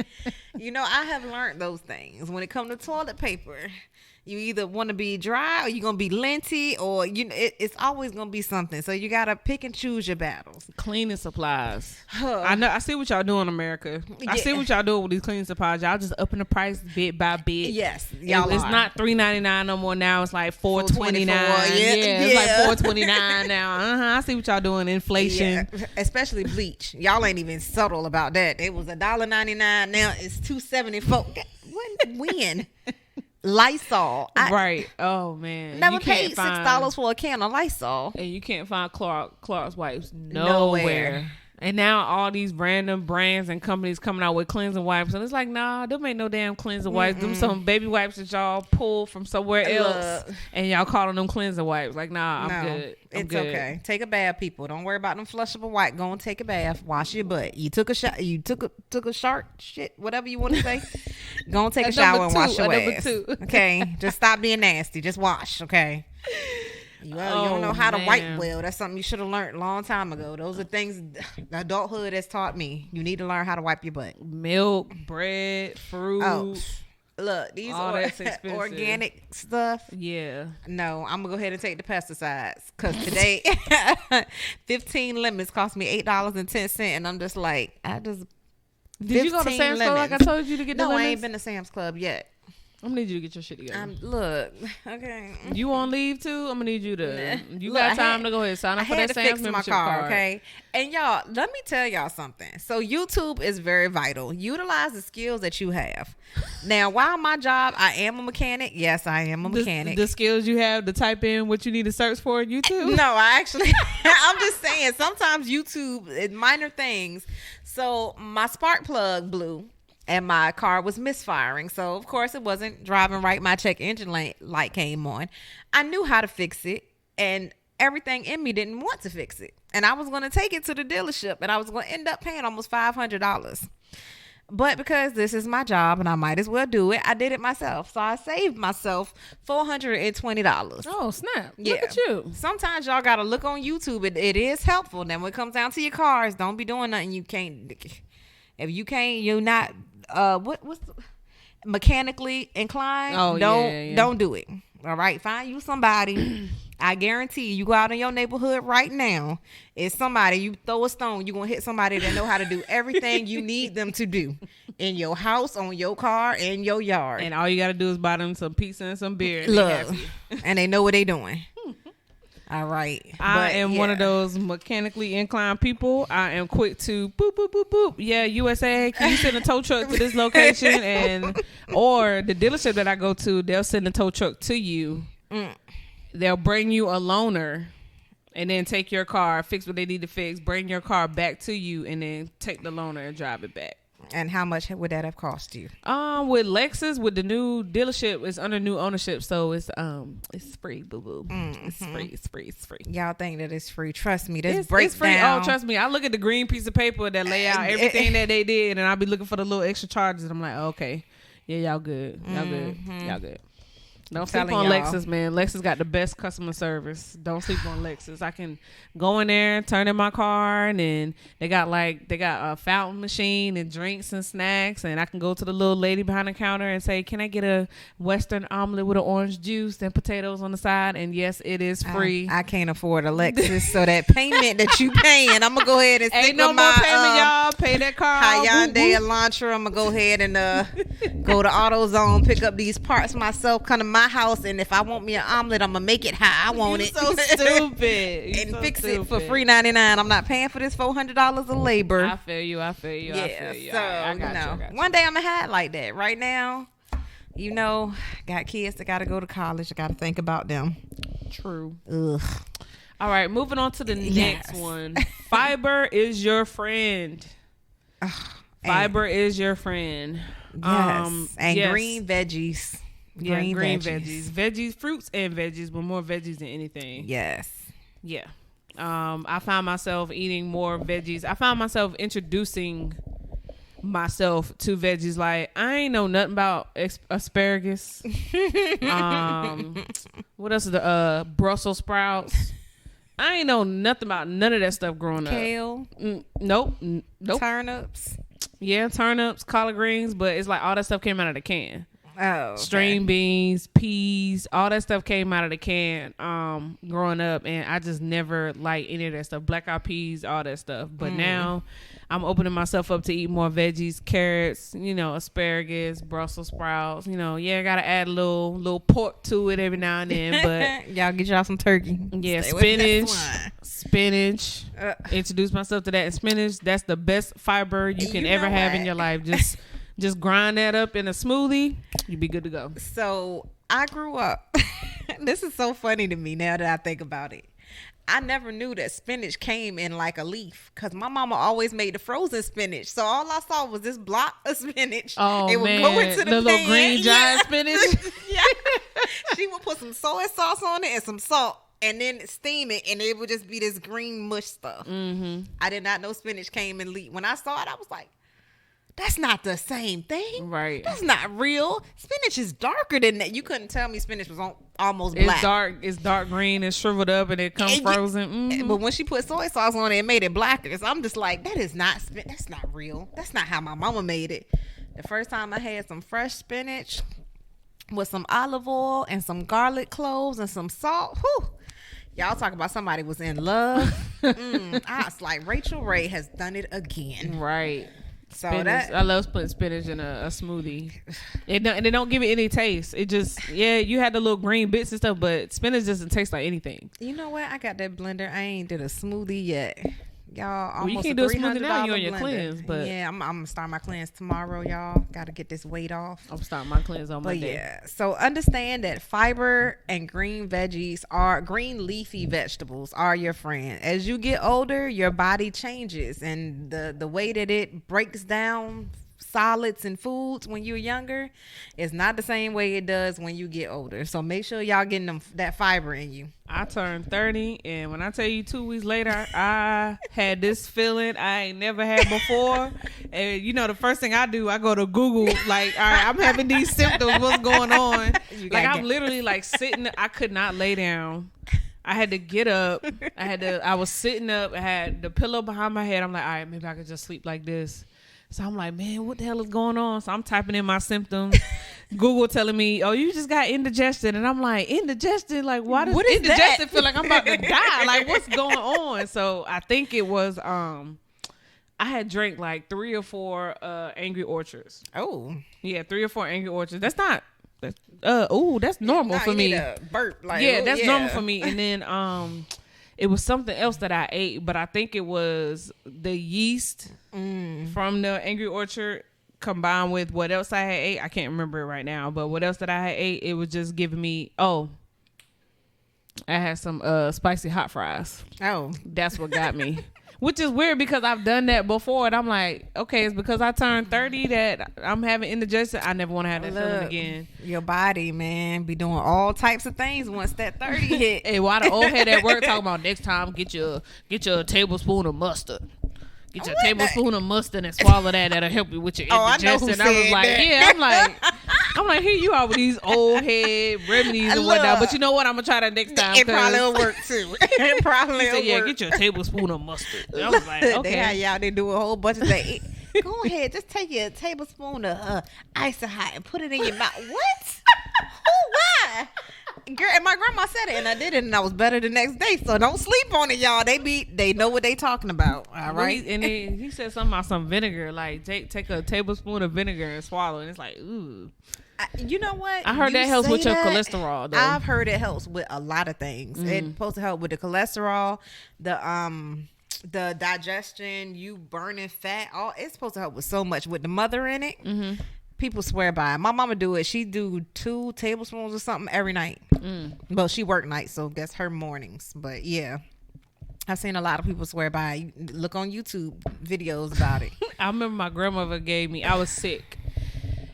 I have learned those things. When it comes to toilet paper, you either want to be dry or you're going to be linty, or it's always going to be something. So you got to pick and choose your battles. Cleaning supplies. I see what y'all doing, America. Yeah. I see what y'all doing with these cleaning supplies. Y'all just upping the price bit by bit. Yes. It's not $3.99 no more now. It's like $4.29. It's like $4.29 now. I see what y'all doing. Inflation. Yeah. Especially bleach. Y'all ain't even subtle about that. It was $1.99. Now it's $2.74. When? Lysol. Right. Oh man. Never paid $6 for a can of Lysol. And you can't find Clorox wipes nowhere. And now all these random brands and companies coming out with cleansing wipes, and it's like, nah, them ain't no damn cleansing wipes. Them some baby wipes that y'all pull from somewhere else, and y'all calling them cleansing wipes. Like, nah, I'm good. It's okay. Take a bath, people. Don't worry about them flushable wipe. Go and take a bath. Wash your butt. You took a shot. You took a shark shit, whatever you want to say. Go and take a shower and wash your ass. Okay, just stop being nasty. Just wash. Okay. You don't know how to wipe well. That's something you should have learned a long time ago. Those are things adulthood has taught me. You need to learn how to wipe your butt. Milk, bread, fruit. Oh, look, these are organic stuff. Yeah. No, I'm going to go ahead and take the pesticides. Because today, 15 lemons cost me $8.10. And I'm just like, Did you go to Sam's Club like I told you to get the lemons? No, I ain't been to Sam's Club yet. I'm gonna need you to get your shit together. Look, okay. You on leave too? I'm gonna need you to. You got time to go ahead sign up for that Sam's membership card. Okay. And y'all, let me tell y'all something. So YouTube is very vital. Utilize the skills that you have. Now, while my job, I am a mechanic. Yes, I am a mechanic. The skills you have to type in what you need to search for on YouTube. No, I actually. I'm just saying. Sometimes YouTube, minor things. So my spark plug blew. And my car was misfiring. So, of course, it wasn't driving right. My check engine light came on. I knew how to fix it. And everything in me didn't want to fix it. And I was going to take it to the dealership. And I was going to end up paying almost $500. But because this is my job and I might as well do it, I did it myself. So I saved myself $420. Oh, snap. Yeah. Look at you. Sometimes y'all got to look on YouTube. It is helpful. Then when it comes down to your cars, don't be doing nothing you can't. If you can't, you're not... what's mechanically inclined? Don't do it. All right, find you somebody. I guarantee you go out in your neighborhood right now. It's somebody, you throw a stone, you're gonna hit somebody that know how to do everything you need them to do in your house, on your car, in your yard. And all you gotta do is buy them some pizza and some beer. And they know what they doing. All right. I am one of those mechanically inclined people. I am quick to boop, boop, boop, boop. Yeah, USA, can you send a tow truck to this location? Or the dealership that I go to, they'll send a tow truck to you. They'll bring you a loaner and then take your car, fix what they need to fix, bring your car back to you, and then take the loaner and drive it back. And how much would that have cost you? With Lexus, with the new dealership, it's under new ownership, so it's free, boo boo. It's free. Y'all think that it's free? Trust me, it's free. Oh, trust me. I look at the green piece of paper that lay out everything that they did, and I'll be looking for the little extra charges, and I'm like, okay, yeah, y'all good, y'all good. Don't sleep on Lexus, man. Lexus got the best customer service. Don't sleep on Lexus. I can go in there, turn in my car, and then they got a fountain machine and drinks and snacks, and I can go to the little lady behind the counter and say, "Can I get a Western omelet with an orange juice and potatoes on the side?" And yes, it is free. I can't afford a Lexus, so that payment that you paying, I'm gonna go ahead and stick ain't no with more my payment, y'all. Pay that car. Hyundai Elantra. I'm gonna go ahead and go to AutoZone, pick up these parts myself, come to my house, and if I want me an omelet, I'm gonna make it how I want it. So stupid. And fix it for $3.99. I'm not paying for this $400 of labor. I feel you. Yeah, I feel you. so I got you. One day I'm gonna have it like that. Right now, got kids that gotta go to college. I gotta think about them. True. Ugh. All right, moving on to the next one. Fiber is your friend. Fiber is your friend. Yes. And green veggies. Green veggies. Veggies, fruits and veggies, but more veggies than anything. Yes. Yeah. I found myself eating more veggies. I found myself introducing myself to veggies. Like, I ain't know nothing about asparagus. What else is the Brussels sprouts? I ain't know nothing about none of that stuff growing up. Kale. Nope. Turnips. Yeah, turnips, collard greens, but it's like all that stuff came out of the can. Oh, okay. String beans, peas, all that stuff came out of the can growing up, and I just never liked any of that stuff. Black eyed peas, all that stuff. But now I'm opening myself up to eat more veggies, carrots, asparagus, Brussels sprouts. I gotta add a little pork to it every now and then. But y'all get y'all some turkey. Yeah, Stay spinach. Introduce myself to that. And spinach, that's the best fiber you can ever have in your life. Just grind that up in a smoothie. You'd be good to go. So I grew up. This is so funny to me now that I think about it. I never knew that spinach came in like a leaf because my mama always made the frozen spinach. So all I saw was this block of spinach. Oh, it would man. go into the little green giant spinach. Yeah. She would put some soy sauce on it and some salt and then steam it, and it would just be this green mush stuff. Mm-hmm. I did not know spinach came in leaf. When I saw it, I was like, that's not the same thing. Right. That's not real. Spinach is darker than that. You couldn't tell me spinach was almost black. It's dark green and shriveled up and it comes frozen. Mm-hmm. But when she put soy sauce on it, it made it blacker. So I'm just like, that's not real. That's not how my mama made it. The first time I had some fresh spinach with some olive oil and some garlic cloves and some salt. Whew. Y'all talk about somebody was in love. I was like, Rachel Ray has done it again. Right. So spinach. I love putting spinach in a smoothie. They don't give it any taste. It just, you had the little green bits and stuff, but spinach doesn't taste like anything. You know what? I got that blender. I ain't did a smoothie yet. Y'all, almost you can't do a smoothie now. You on your blender. cleanse, but yeah, I'm gonna start my cleanse tomorrow, y'all. Got to get this weight off. I'm starting my cleanse on Monday. Yeah, so understand that fiber and green leafy vegetables are your friend. As you get older, your body changes, and the way that it breaks down solids and foods when you're younger is not the same way it does when you get older. So make sure y'all getting that fiber in you. I turned 30, and when I tell you 2 weeks later, I had this feeling I ain't never had before. And the first thing I do, I go to Google, like, all right, I'm having these symptoms. What's going on? Like, I'm literally like sitting. I could not lay down. I had to get up. I was sitting up. I had the pillow behind my head. I'm like, all right, maybe I could just sleep like this. So I'm like, man, what the hell is going on? So I'm typing in my symptoms. Google telling me, oh, you just got indigestion. And I'm like, indigestion? Like, why does indigestion feel like I'm about to die? Like, what's going on? So I think it was, I had drank like 3 or 4 Angry Orchards. Oh. Yeah, 3 or 4 Angry Orchards. That's normal for me. Burp. Like, that's normal for me. And then it was something else that I ate, but I think it was the yeast from the Angry Orchard combined with what else I had ate. I can't remember it right now, but what else that I had ate, it was just giving me, I had some spicy hot fries. Oh. That's what got me. Which is weird because I've done that before, and I'm like, okay, it's because I turned 30 that I'm having indigestion. I never want to have that feeling again. Your body, man, be doing all types of things once that 30 hit. Hey, why the old head at work talking about next time get your tablespoon of mustard. Get your tablespoon of mustard and swallow that. That'll help you with your indigestion. I was like, that. I'm like, here you are with these old head remedies and whatnot. But you know what? I'm gonna try that next time. It probably will work too. It probably will work. Get your tablespoon of mustard. I was like, okay. They had y'all. They do a whole bunch of things. Go ahead, just take your tablespoon of ice and hot and put it in your mouth. What? Why? Girl, and my grandma said it, and I did it, and I was better the next day. So don't sleep on it, y'all. They know what they talking about. All right. And he said something about some vinegar, like take a tablespoon of vinegar and swallow, and it's like, ooh. You know what? I heard that helps with your cholesterol, though. I've heard it helps with a lot of things. It's supposed to help with the cholesterol, the digestion, you burning fat. All it's supposed to help with so much with the mother in it. Mm-hmm. People swear by it. My mama do it. She do 2 tablespoons or something every night. Well, she work nights, so that's her mornings. But yeah, I've seen a lot of people swear by it. Look on YouTube videos about it. I remember my grandmother gave me. I was sick,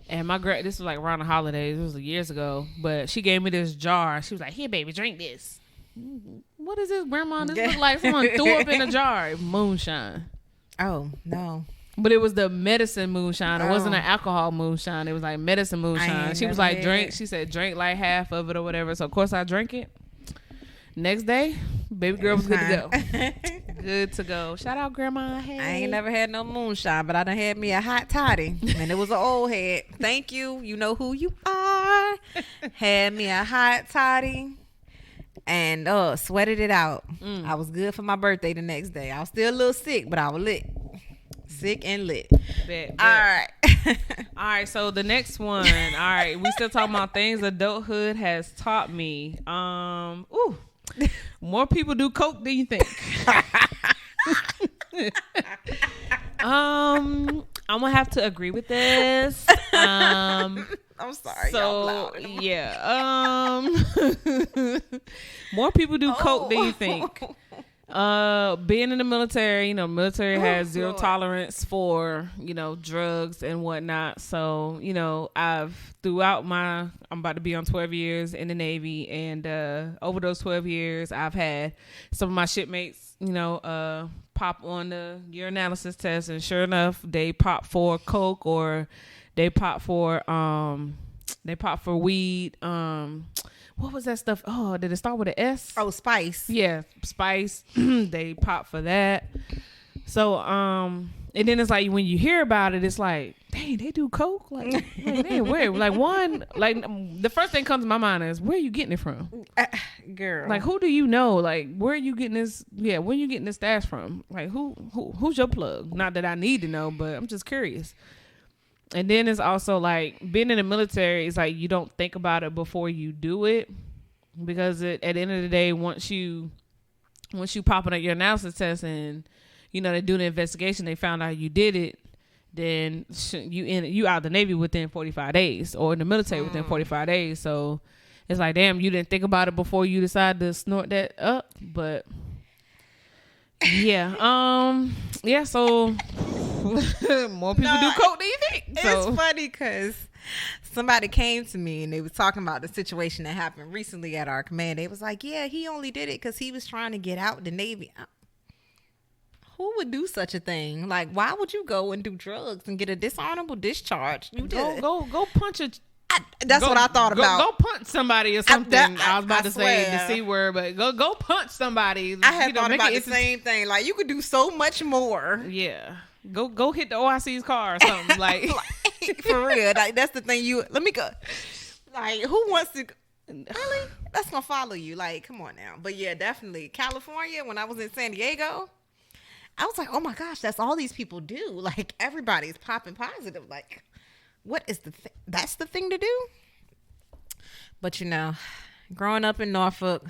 and this was like around the holidays. It was years ago, but she gave me this jar. She was like, "Here, baby, drink this." What is this, Grandma? This look like someone threw up in a jar. Moonshine. Oh no. But it was the medicine moonshine. It wasn't an alcohol moonshine. It was like medicine moonshine. She was like, drink. She said, drink like half of it or whatever. So, of course, I drank it. Next day, baby girl was good to go. Good to go. Shout out, Grandma. Hey. I ain't never had no moonshine, but I done had me a hot toddy. And it was an old head. Thank you. You know who you are. Had me a hot toddy. And sweated it out. I was good for my birthday the next day. I was still a little sick, but I was lit. Sick and lit. Bet. All right. All right. So the next one. All right. We still talking about things adulthood has taught me. More people do coke than you think. I'm gonna have to agree with this. I'm sorry. So yeah. More people do coke than you think. Being in the military, military has zero tolerance for, drugs and whatnot. So, I'm about to be on 12 years in the Navy, and over those 12 years, I've had some of my shipmates, pop on the urinalysis test, and sure enough, they pop for coke, or they pop for weed. What was that stuff? Oh, did it start with an S? Oh, spice. Yeah, spice. They pop for that. So, and then it's like when you hear about it, it's like, dang, they do coke. Like where? Like the first thing comes to my mind is, where are you getting it from, girl? Like, who do you know? Like, where are you getting this? Yeah, where are you getting this stash from? Like, who's your plug? Not that I need to know, but I'm just curious. And then it's also like being in the military is like you don't think about it before you do it, because at the end of the day, once you popping up your analysis test and they do the investigation, they found out you did it, then you out of the Navy within 45 days or in the military within 45 days. So it's like, damn, you didn't think about it before you decided to snort that up. But yeah, so. More people do coke than you think. It's funny because somebody came to me and they was talking about the situation that happened recently at our command. They was like, yeah, he only did it because he was trying to get out the Navy. Who would do such a thing? Like, why would you go and do drugs and get a dishonorable discharge? You go punch a. That's what I thought about. Go punch somebody or something. I was about to say the C word, but go punch somebody. I had thought about the same thing. Like, you could do so much more. Yeah. Go hit the OIC's car or something. Like for real. Like, that's the thing. Let me go. Like, who wants to really? That's gonna follow you. Like, come on now. But yeah, definitely California. When I was in San Diego, I was like, oh my gosh, that's all these people do. Like, everybody's popping positive. Like, what is the thing? That's the thing to do. But growing up in Norfolk,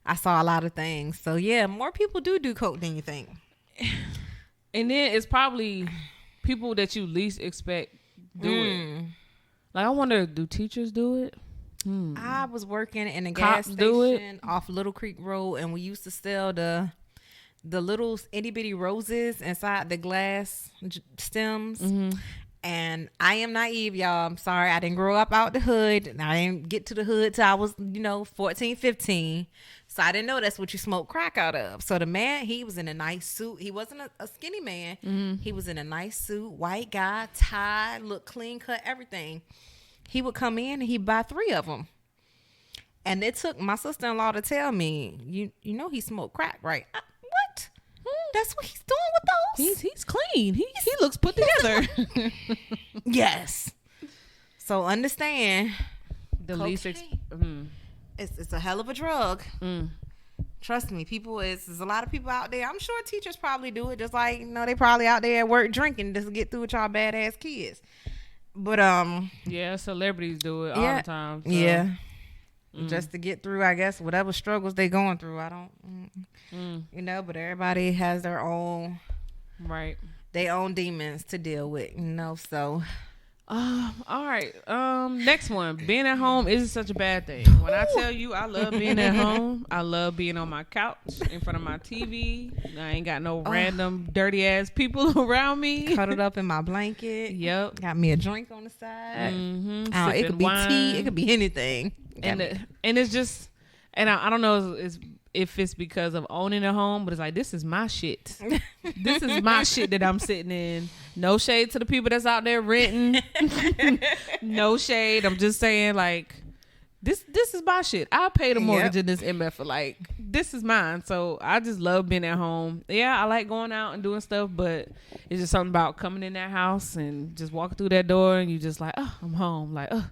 I saw a lot of things. So yeah, more people do coke than you think. And then it's probably people that you least expect do it. Like, I wonder, do teachers do it? I was working in a gas station off Little Creek Road, and we used to sell the little itty bitty roses inside the glass stems. And I am naive, y'all. I'm sorry. I didn't grow up out the hood. And I didn't get to the hood till I was, 14, 15. So I didn't know that's what you smoke crack out of. So the man, he was in a nice suit. He wasn't a skinny man. Mm-hmm. He was in a nice suit, white guy, tie, look clean cut, everything. He would come in and he'd buy 3 of them. And it took my sister-in-law to tell me, you know he smoked crack, right? What? That's what he's doing with those? He's clean. He looks put together. Yes. So understand. The least it's a hell of a drug. Trust me, there's a lot of people out there. I'm sure teachers probably do it, just like they probably out there at work drinking just to get through with y'all badass kids. But yeah, celebrities do it all the time. So. Yeah. Just to get through, I guess, whatever struggles they going through. I don't, but everybody has their own, their own demons to deal with, so. All right. Next one. Being at home isn't such a bad thing. When I tell you I love being at home, I love being on my couch in front of my TV. I ain't got no random dirty ass people around me. Cuddled up in my blanket. Yep. Got me a drink on the side. It could be wine. tea. It could be anything. And it's just, and I don't know if it's because of owning a home, but it's like, this is my shit. This is my shit that I'm sitting in. No shade to the people that's out there renting. No shade. I'm just saying, like, this is my shit. I paid a mortgage in this MF for, like, this is mine. So I just love being at home. Yeah, I like going out and doing stuff, but it's just something about coming in that house and just walking through that door and you just like, oh, I'm home. Like, oh.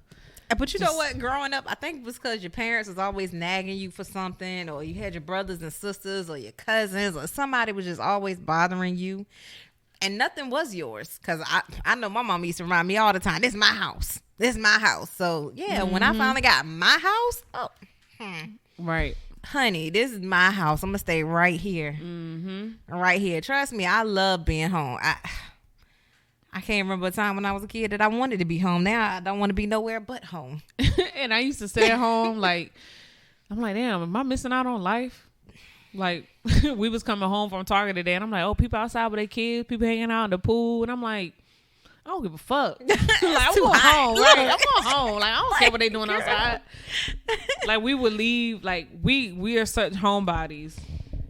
But you know what? Growing up, I think it was because your parents was always nagging you for something, or you had your brothers and sisters or your cousins, or somebody was just always bothering you. And nothing was yours. Because I know my mom used to remind me all the time, this is my house. This is my house. So, yeah, when I finally got my house, right. Honey, this is my house. I'm going to stay right here. Right here. Trust me, I love being home. I can't remember a time when I was a kid that I wanted to be home. Now I don't want to be nowhere but home. And I used to stay at home like, I'm like, damn, am I missing out on life? Like, we was coming home from Target today and I'm like, oh, people outside with their kids, people hanging out in the pool. And I'm like, I don't give a fuck. Like, I'm going home. Right? I'm going home. Like, I don't care what they doing outside. Like, we would leave. Like, we are such homebodies.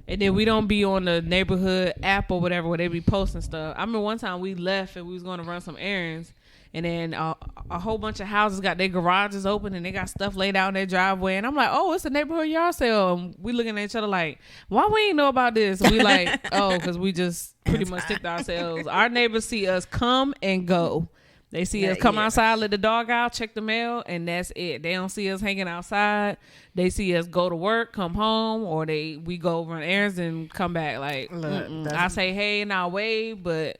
And then we don't be on the neighborhood app or whatever where they be posting stuff. I remember one time we left and we was going to run some errands. And then a whole bunch of houses got their garages open and they got stuff laid out in their driveway. And I'm like, oh, it's a neighborhood yard sale. And we looking at each other like, why we ain't know about this? And we like, oh, because we just pretty much stick to ourselves. Our neighbors see us come and go. They see us come outside, let the dog out, check the mail, and that's it. They don't see us hanging outside. They see us go to work, come home, or we go run errands and come back. Like, I say hey and I'll wave, but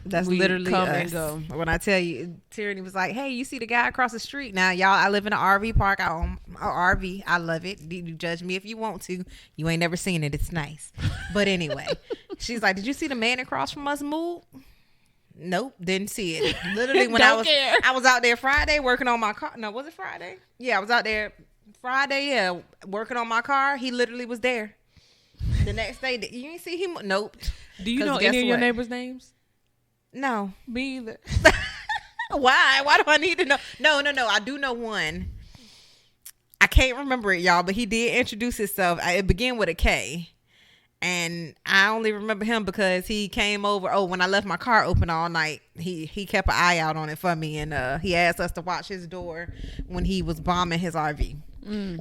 that's we literally come us. And go. When I tell you, Tyranny was like, hey, you see the guy across the street? Now, y'all, I live in an RV park. I own an RV. I love it. You judge me if you want to. You ain't never seen it. It's nice. But anyway, she's like, did you see the man across from us move? Nope, didn't see it. Literally, when I was out there Friday working on my car. No, was it Friday? Yeah, I was out there Friday. Yeah, working on my car. He literally was there. The next day, you didn't see him. Nope. Do you know any of your neighbors' names? No, me either. Why? Why do I need to know? No. I do know one. I can't remember it, y'all, but he did introduce himself. It began with a K. And I only remember him because he came over. Oh, when I left my car open all night, he kept an eye out on it for me. And he asked us to watch his door when he was bombing his RV.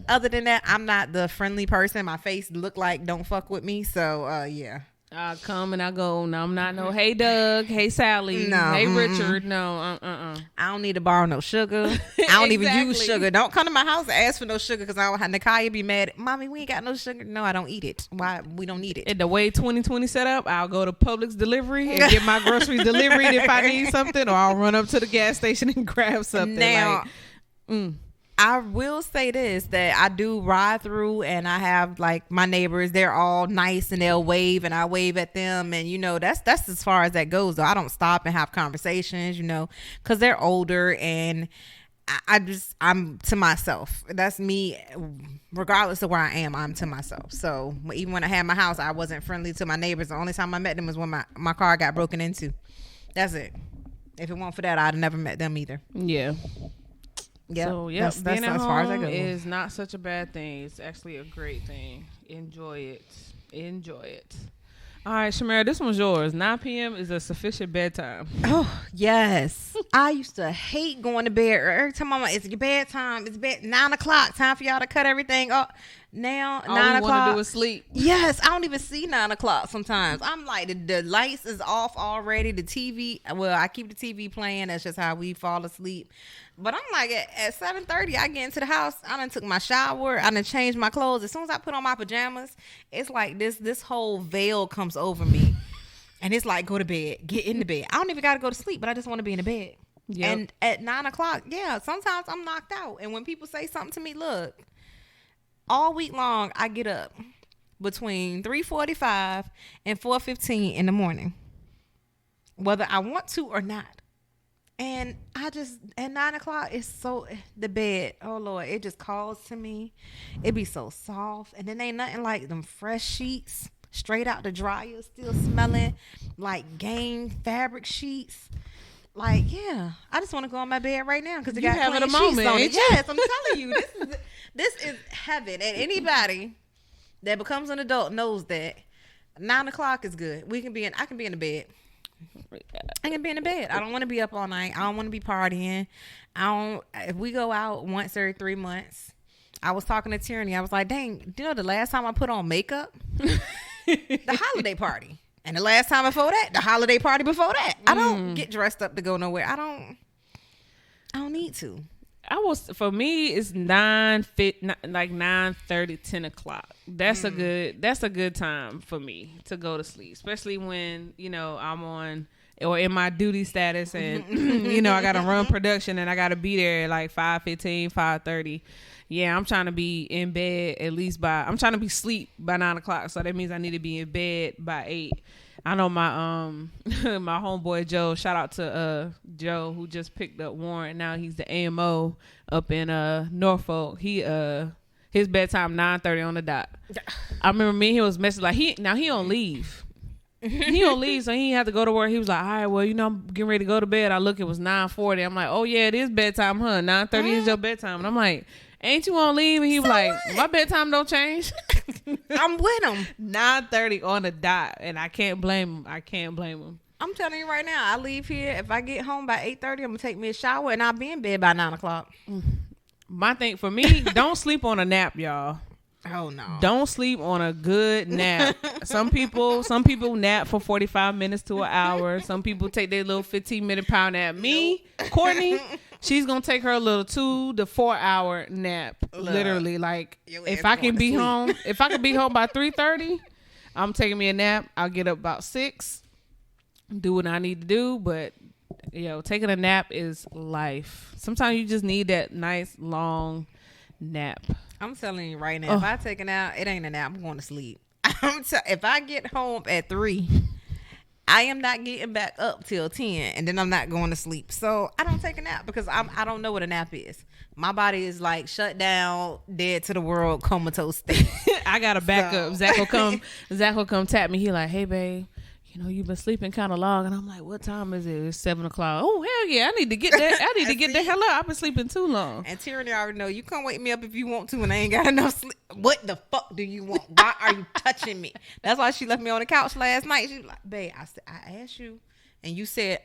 Other than that, I'm not the friendly person. My face look like don't fuck with me. So, yeah. I come and I go. No, I'm not no, hey, Doug. Hey, Sally. No. Hey, Richard. No. I don't need to borrow no sugar. I don't even use sugar. Don't come to my house and ask for no sugar because I don't have Nakaya be mad. Mommy, we ain't got no sugar. No, I don't eat it. Why? We don't need it. And the way 2020 set up, I'll go to Publix delivery and get my groceries delivered if I need something, or I'll run up to the gas station and grab something. Now, I will say this, that I do ride through and I have like my neighbors, they're all nice and they'll wave and I wave at them. And, that's as far as that goes, though. I don't stop and have conversations, because they're older and I'm to myself. That's me. Regardless of where I am, I'm to myself. So even when I had my house, I wasn't friendly to my neighbors. The only time I met them was when my car got broken into. That's it. If it weren't for that, I'd have never met them either. Yeah. Yeah. So yeah, being at as far as I home go. is not such a bad thing. It's actually a great thing. Enjoy it. All right, Shamara, this one's yours. 9 p.m. is a sufficient bedtime. Oh, yes. I used to hate going to bed. Every time I'm like, it's your bedtime. It's 9 o'clock. Time for y'all to cut everything up. Now, all 9 o'clock. All you want to do is sleep. Yes. I don't even see 9 o'clock sometimes. I'm like, the lights is off already. The TV, well, I keep the TV playing. That's just how we fall asleep. But I'm like, at 7:30, I get into the house. I done took my shower. I done changed my clothes. As soon as I put on my pajamas, it's like this whole veil comes over me. And it's like, go to bed. Get in the bed. I don't even got to go to sleep, but I just want to be in the bed. Yep. And at 9 o'clock, yeah, sometimes I'm knocked out. And when people say something to me, look, all week long, I get up between 3:45 and 4:15 in the morning, whether I want to or not. And I just, at 9 o'clock, it's so, the bed, oh Lord, it just calls to me. It be so soft. And then ain't nothing like them fresh sheets, straight out the dryer, still smelling like game fabric sheets. Like, yeah, I just want to go on my bed right now because it got clean sheets on it. Yes, I'm telling you, this is heaven. And anybody that becomes an adult knows that 9 o'clock is good. I can be in the bed. I can be in the bed. I don't want to be up all night. I don't want to be partying. If we go out once every 3 months, I was talking to Tierney. I was like, dang, you know the last time I put on makeup? The holiday party. And the last time before that, the holiday party before that. I don't get dressed up to go nowhere. I don't need to. For me, it's 9:30, 10 o'clock. That's a good time for me to go to sleep, especially when, I'm on or in my duty status and, I got to run production and I got to be there at like 5:15, 5:30. Yeah, I'm trying to be in bed I'm trying to be asleep by 9 o'clock. So that means I need to be in bed by 8. I know my my homeboy Joe, shout out to Joe, who just picked up Warren. Now he's the AMO up in Norfolk. His bedtime 9:30 on the dot. I remember me and he was messing like he don't leave. He don't leave, so he had to go to work. He was like, all right, well, I'm getting ready to go to bed. I look, it was 9:40. I'm like, oh yeah, it is bedtime, huh? 9:30 is your bedtime. And I'm like, ain't you gonna leave? And he was like, what? My bedtime don't change. I'm with him. 9:30 on the dot, and I can't blame him. I'm telling you right now, I leave here. If I get home by 8:30, I'm gonna take me a shower, and I'll be in bed by 9 o'clock. My thing for me, don't sleep on a nap, y'all. Oh no! Don't sleep on a good nap. Some people nap for 45 minutes to an hour. Some people take their little 15-minute power nap. Me, Courtney, she's gonna take her little 2 to 4 hour nap. Literally, like if I can be home by 3:30, I'm taking me a nap. I'll get up about 6, do what I need to do. But taking a nap is life. Sometimes you just need that nice long nap. I'm telling you right now, if I take a nap, it ain't a nap. I'm going to sleep. If I get home at 3, I am not getting back up till 10, and then I'm not going to sleep. So I don't take a nap because I don't know what a nap is. My body is like shut down, dead to the world, comatose state. I got to back up. Zach will come tap me. He like, hey, babe. You've been sleeping kind of long. And I'm like, what time is it? It's 7 o'clock. Oh, hell yeah. I need to get that. I need to get the hell up. I've been sleeping too long. And Tyranny already know, you come wake me up if you want to and I ain't got enough sleep. What the fuck do you want? Why are you touching me? That's why she left me on the couch last night. She was like, babe, I asked you. And you said,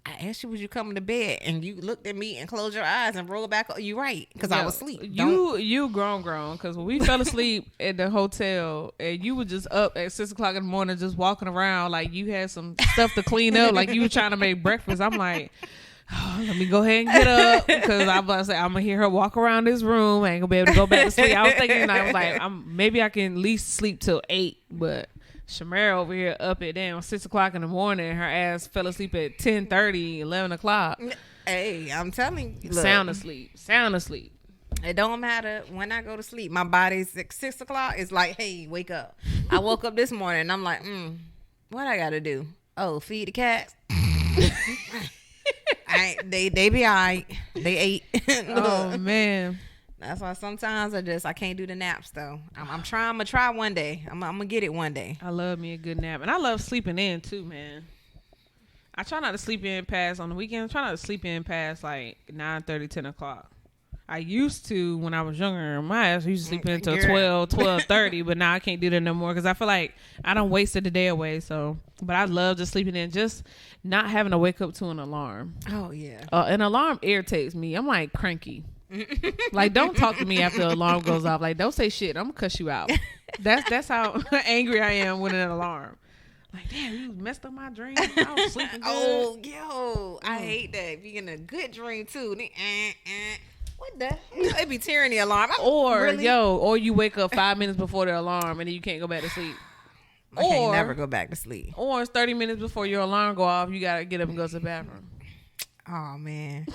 I asked you, was you coming to bed? And you looked at me and closed your eyes and rolled back. Oh, you right. Because I was asleep. You grown. Because when we fell asleep at the hotel and you were just up at 6 o'clock in the morning just walking around like you had some stuff to clean up, like you were trying to make breakfast. I'm like, let me go ahead and get up because I'm about to say I'm gonna hear her walk around this room. I ain't gonna be able to go back to sleep. I was thinking, I was like, maybe I can at least sleep till 8, but Shamara over here up at 6 o'clock in the morning. Her ass fell asleep at 10:30, 11 o'clock. Hey, I'm telling you, sound asleep. It don't matter when I go to sleep. My body's at 6 o'clock. It's like, hey, wake up. I woke up this morning and I'm like, what I gotta do? Oh, feed the cats. They be all right. They ate. Oh man. That's why sometimes I can't do the naps though. I'm gonna try one day. I'm gonna get it one day. I love me a good nap, and I love sleeping in too, man. I try not to sleep in past on the weekends. I try not to sleep in past like 9:30, 10 o'clock. I used to when I was younger. My ass used to sleep in until 12:30, but now I can't do that no more because I feel like I done wasted the day away. So, but I love just sleeping in, just not having to wake up to an alarm. Oh yeah, an alarm irritates me. I'm like cranky. Like, don't talk to me after the alarm goes off. Like, don't say shit. I'm gonna cuss you out. That's how angry I am with an alarm. Like, damn, you messed up my dream. I was sleeping good. Oh, yo, I hate that. Being a good dream too. What the hell? It be tearing the alarm. Or you wake up 5 minutes before the alarm and then you can't go back to sleep. I can't never go back to sleep. Or it's 30 minutes before your alarm go off. You gotta get up and go to the bathroom. Oh man.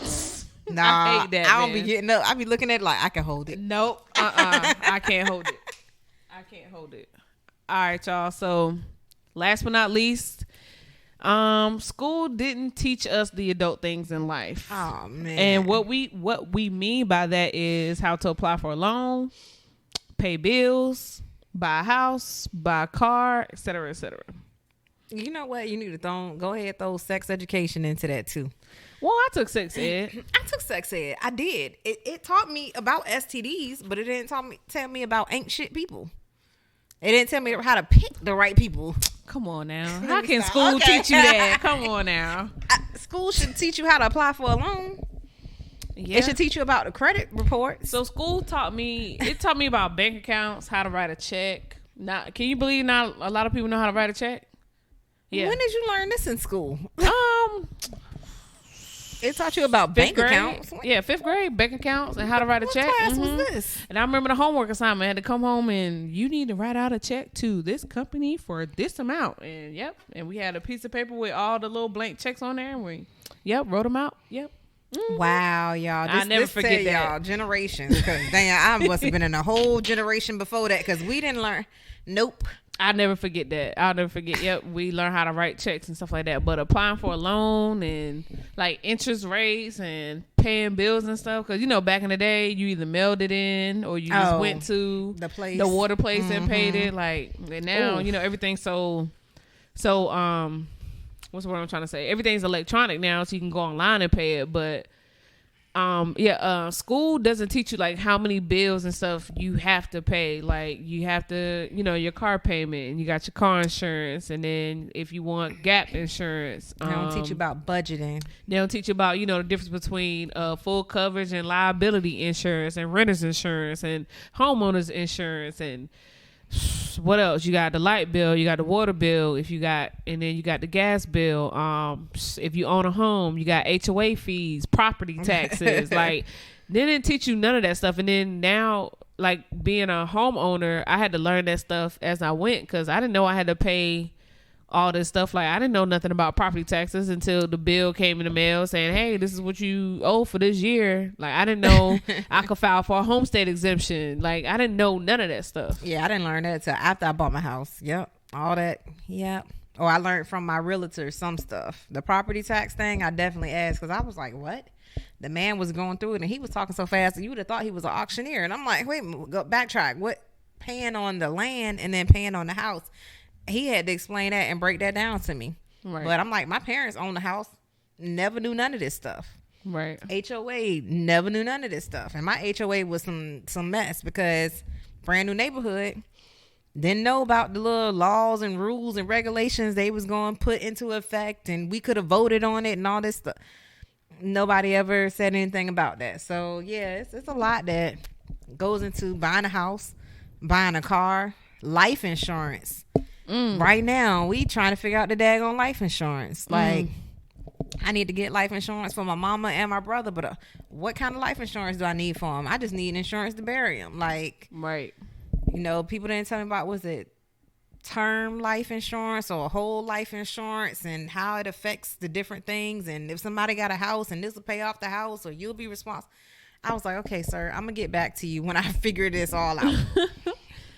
Nah, I hate that. I don't be getting up. I be looking at it like I can hold it. Nope. I can't hold it. I can't hold it. All right, y'all. So last but not least, school didn't teach us the adult things in life. Oh man. And what we mean by that is how to apply for a loan, pay bills, buy a house, buy a car, etc., etc. You know what? You need to go ahead throw sex education into that too. Well, I took sex ed. I took sex ed. I did. It taught me about STDs, but it didn't tell me about ain't shit people. It didn't tell me how to pick the right people. Come on now. How can school teach you that? Come on now. School should teach you how to apply for a loan. Yeah. It should teach you about the credit report. So school taught me about bank accounts, how to write a check. Not, can you believe not a lot of people know how to write a check? Yeah. When did you learn this in school? It taught you about bank accounts. Yeah, 5th grade, bank accounts and how to write a check. What class was this? And I remember the homework assignment. I had to come home and you need to write out a check to this company for this amount. And and we had a piece of paper with all the little blank checks on there. And we, wrote them out. Yep. Mm-hmm. Wow, y'all. I never forget that. Y'all, generations. Because damn, I must have been in a whole generation before that because we didn't learn. Nope. I never forget that. I'll never forget. Yep, we learn how to write checks and stuff like that. But applying for a loan and like interest rates and paying bills and stuff, because back in the day, you either mailed it in or you just went to the water place and paid it. Like, and now everything's so. What's the word I'm trying to say? Everything's electronic now, so you can go online and pay it. But school doesn't teach you like how many bills and stuff you have to pay. Like you have to, your car payment, and you got your car insurance, and then if you want gap insurance, they don't teach you about budgeting. They don't teach you about the difference between full coverage and liability insurance, and renter's insurance, and homeowners insurance, and what else? You got the light bill, you got the water bill, and then you got the gas bill. If you own a home, you got HOA fees, property taxes. Like, they didn't teach you none of that stuff. And then now, like being a homeowner, I had to learn that stuff as I went because I didn't know I had to pay all this stuff. Like, I didn't know nothing about property taxes until the bill came in the mail saying, hey, this is what you owe for this year. Like, I didn't know I could file for a homestead exemption. Like, I didn't know none of that stuff. Yeah, I didn't learn that until after I bought my house. Yep. All that. Yep. Or I learned from my realtor some stuff. The property tax thing, I definitely asked because I was like, what? The man was going through it and he was talking so fast and you would have thought he was an auctioneer. And I'm like, wait, go backtrack. What? Paying on the land and then paying on the house. He had to explain that and break that down to me. Right. But I'm like, my parents owned the house, never knew none of this stuff. Right. HOA never knew none of this stuff. And my HOA was some mess because brand new neighborhood, didn't know about the little laws and rules and regulations they was going to put into effect, and we could have voted on it and all this stuff. Nobody ever said anything about that. So yeah, it's a lot that goes into buying a house, buying a car, life insurance. Right now, we trying to figure out the daggone life insurance. Like, I need to get life insurance for my mama and my brother, but what kind of life insurance do I need for them? I just need insurance to bury them. Like, right. People didn't tell me about, was it term life insurance or whole life insurance and how it affects the different things. And if somebody got a house and this will pay off the house or you'll be responsible. I was like, okay, sir, I'm going to get back to you when I figure this all out.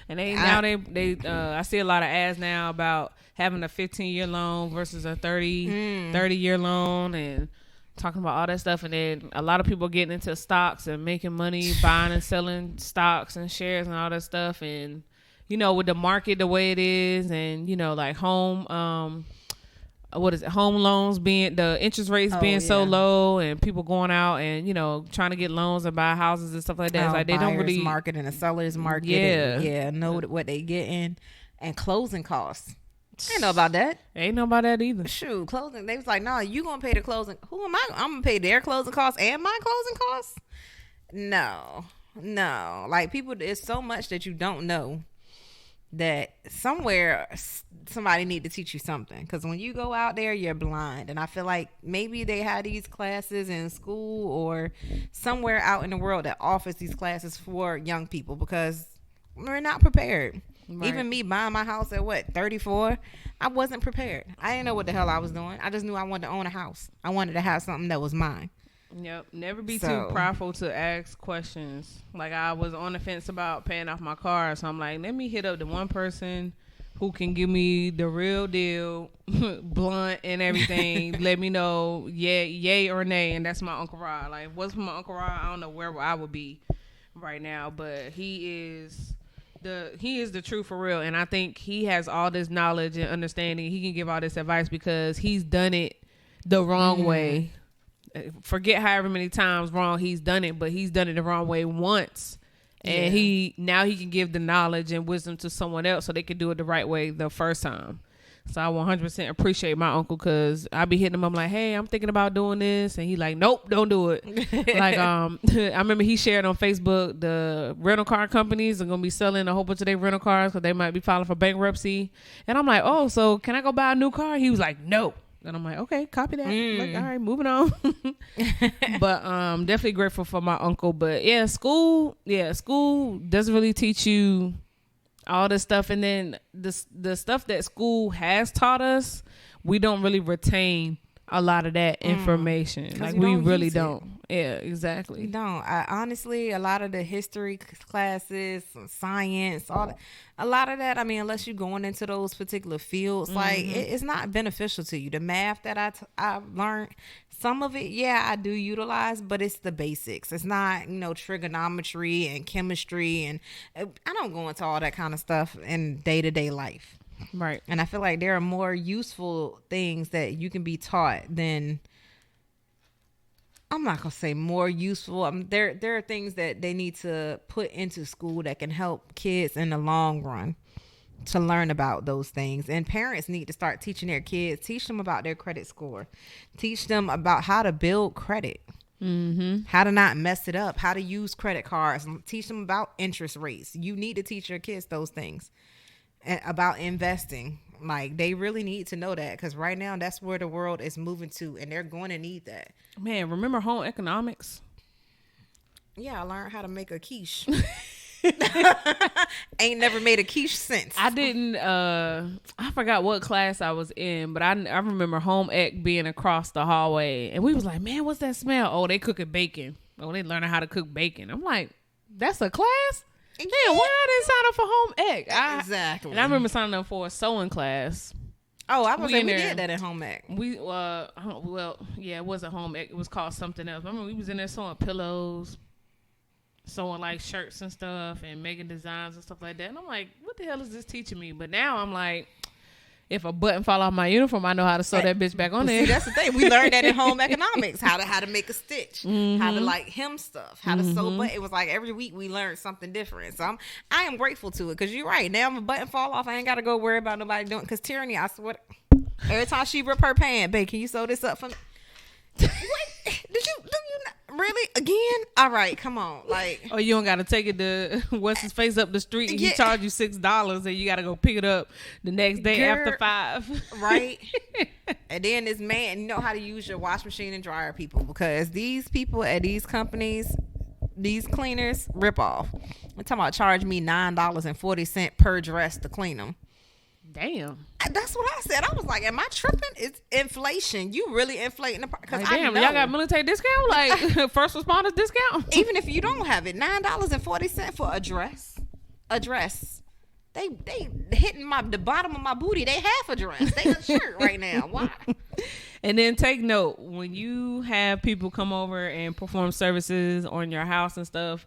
And I see a lot of ads now about having a 15-year loan versus a 30-year loan and talking about all that stuff. And then a lot of people getting into stocks and making money, buying and selling stocks and shares and all that stuff. And, with the market the way it is and, like home what is it, home loans being, the interest rates being so low, and people going out and, you know, trying to get loans and buy houses and stuff like that. It's like they don't really market and the sellers market. Know what they getting, and closing costs. I ain't know about that. Ain't know about that either. Shoot, closing. They was like, no, you gonna pay the closing. Who am I? I'm gonna pay their closing costs and my closing costs. No. Like, people, it's so much that you don't know that somewhere somebody need to teach you something, because when you go out there, you're blind. And I feel like maybe they had these classes in school or somewhere out in the world that offers these classes for young people, because we're not prepared. Right. Even me buying my house at 34, I wasn't prepared. I didn't know what the hell I was doing. I just knew I wanted to own a house. I wanted to have something that was mine. Yep. Never be too prideful to ask questions. Like, I was on the fence about paying off my car, so I'm like, let me hit up the one person who can give me the real deal, blunt and everything. Let me know, yay or nay. And that's my Uncle Rod. Like, if it wasn't for my Uncle Rod, I don't know where I would be right now. But he is the truth for real. And I think he has all this knowledge and understanding. He can give all this advice because he's done it the wrong way. Forget however many times wrong he's done it, but he's done it the wrong way once. And he can give the knowledge and wisdom to someone else so they can do it the right way the first time. So I 100% appreciate my uncle, because I be hitting him. I'm like, hey, I'm thinking about doing this. And he like, nope, don't do it. Like, I remember he shared on Facebook, the rental car companies are going to be selling a whole bunch of their rental cars because they might be filing for bankruptcy. And I'm like, oh, so can I go buy a new car? He was like, no. And I'm like, okay, copy that. Like, all right, moving on. But definitely grateful for my uncle. But school doesn't really teach you all this stuff. And then the stuff that school has taught us, we don't really retain a lot of that information. Like, we really don't. Yeah, exactly. We don't. Honestly, a lot of the history classes, science, all that, a lot of that, I mean, unless you're going into those particular fields, like, it's not beneficial to you. The math that I learned, some of it, I do utilize, but it's the basics. It's not, trigonometry and chemistry, and I don't go into all that kind of stuff in day-to-day life. Right. And I feel like there are more useful things that you can be taught than, I'm not going to say more useful. There are things that they need to put into school that can help kids in the long run to learn about those things. And parents need to start teaching their kids, teach them about their credit score, teach them about how to build credit, how to not mess it up, how to use credit cards, teach them about interest rates. You need to teach your kids those things. About investing. Like, they really need to know that, because right now that's where the world is moving to, and they're going to need that. Man, remember home economics? Yeah, I learned how to make a quiche. Ain't never made a quiche since. I didn't I forgot what class I was in, but I remember home ec being across the hallway, and we was like, man, what's that smell? Oh, they cooking bacon. Oh, they learning how to cook bacon. I'm like, that's a class? Yeah, why I didn't sign up for home ec? Exactly. And I remember signing up for a sewing class. Oh, I was saying we did that at home ec. We it wasn't home ec. It was called something else. Remember, we was in there sewing pillows, sewing like shirts and stuff, and making designs and stuff like that. And I'm like, what the hell is this teaching me? But now I'm like, if a button fall off my uniform, I know how to sew that bitch back on there. See, that's the thing. We learned that in home economics, how to make a stitch, how to like hem stuff, how to sew. But it was like every week we learned something different. So I am grateful to it, because you're right. Now if a button fall off, I ain't got to go worry about nobody doing. Because Tyranny, I swear, every time she rip her pant, babe, can you sew this up for me? What? Do you not really again? All right, come on. Like, oh, you don't gotta take it to what's his face up the street, and he charge you $6, and you gotta go pick it up the next day after 5. Right. And then this man, you know how to use your wash machine and dryer, people, because these people at these companies, these cleaners, rip off. I'm talking about charge me $9.40 per dress to clean them. Damn. That's what I said. I was like, am I tripping? It's inflation. You really inflating the price. Like, damn, y'all got military discount? Like, first responders discount? Even if you don't have it, $9.40 for a dress. A dress. They hitting the bottom of my booty. They half a dress. They a shirt right now. Why? And then take note, when you have people come over and perform services on your house and stuff,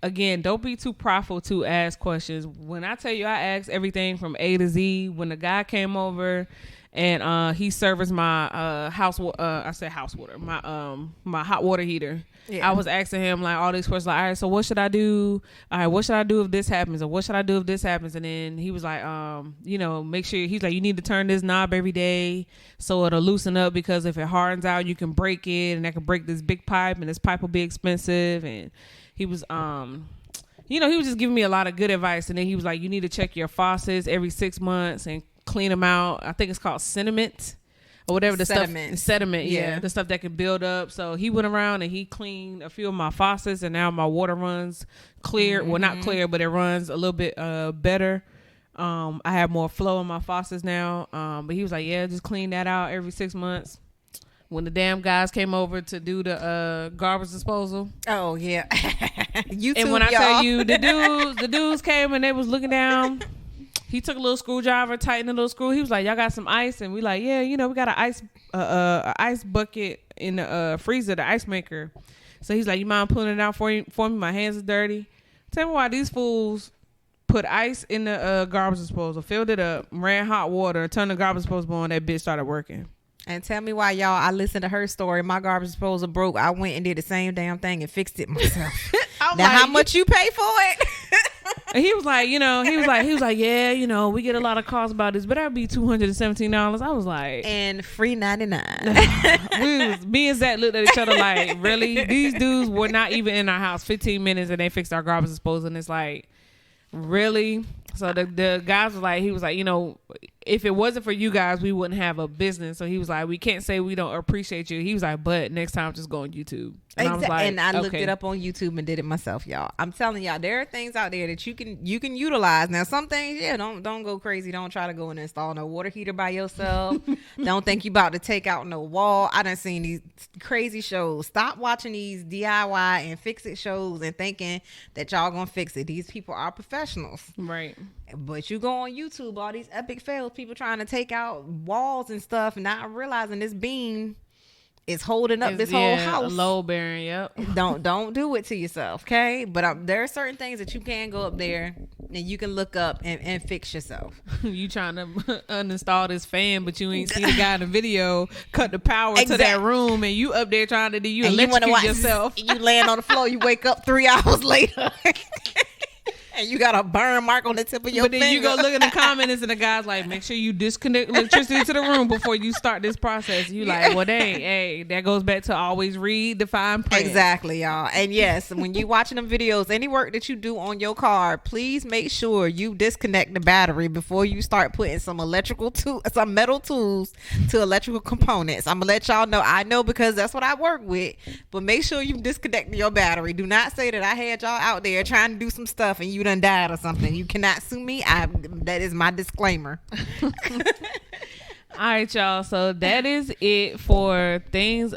again, don't be too prideful to ask questions. When I tell you I asked everything from A to Z, when the guy came over and he serviced my house water, my hot water heater. Yeah. I was asking him like all these questions, like, all right, so what should I do? All right, what should I do if this happens? Or what should I do if this happens? And then he was like, make sure, he's like, you need to turn this knob every day so it'll loosen up, because if it hardens out, you can break it, and that can break this big pipe, and this pipe will be expensive. And he was, he was just giving me a lot of good advice. And then he was like, you need to check your faucets every 6 months and clean them out. I think it's called sediment. Or whatever the sediment, yeah, the stuff that can build up. So he went around and he cleaned a few of my faucets, and now my water runs clear. Mm-hmm. Well, not clear, but it runs a little bit better. I have more flow in my faucets now. But he was like, yeah, just clean that out every 6 months. When the damn guys came over to do the garbage disposal. Oh yeah, YouTube, and when I tell you the dudes came and they was looking down. He took a little screwdriver, tightened a little screw. He was like, y'all got some ice? And we like, yeah, we got an ice bucket in the freezer, the ice maker. So he's like, you mind pulling it out for me? My hands are dirty. Tell me why these fools put ice in the garbage disposal, filled it up, ran hot water, turned the garbage disposal on, that bitch started working. And tell me why, y'all, I listened to her story. My garbage disposal broke. I went and did the same damn thing and fixed it myself. Now, how much you pay for it? And he was like, yeah, we get a lot of calls about this, but that'd be $217. I was like, and free 99. Me and Zach looked at each other like, really? These dudes were not even in our house 15 minutes and they fixed our garbage disposal, and it's like, really? So the guys was like, he was like, if it wasn't for you guys, we wouldn't have a business. So he was like, we can't say we don't appreciate you. He was like, but next time just go on YouTube. And I was like, and I looked it up on YouTube and did it myself, y'all. I'm telling y'all, there are things out there that you can utilize. Now, some things, don't go crazy. Don't try to go and install no water heater by yourself. Don't think you about to take out no wall. I done seen these crazy shows. Stop watching these DIY and fix it shows and thinking that y'all gonna fix it. These people are professionals, right? But you go on YouTube, all these epic fails, people trying to take out walls and stuff, not realizing this beam is holding up this whole house. Load bearing, yep. Don't do it to yourself, okay? But there are certain things that you can go up there and you can look up and fix yourself. You trying to uninstall this fan, but you ain't see the guy in the video cut the power to that room, and you up there trying to do electrocute yourself. You laying on the floor, you wake up 3 hours later. And you got a burn mark on the tip of your finger. But then you go look in the comments and the guy's like, make sure you disconnect electricity to the room before you start this process. You like, well, dang, hey, that goes back to always read the fine print. Exactly, y'all. And yes, when you watching them videos, any work that you do on your car, please make sure you disconnect the battery before you start putting some metal tools to electrical components. I'm gonna let y'all know. I know because that's what I work with. But make sure you disconnect your battery. Do not say that I had y'all out there trying to do some stuff and you done died or something. You cannot sue me. That is my disclaimer. All right, y'all. So that is it for things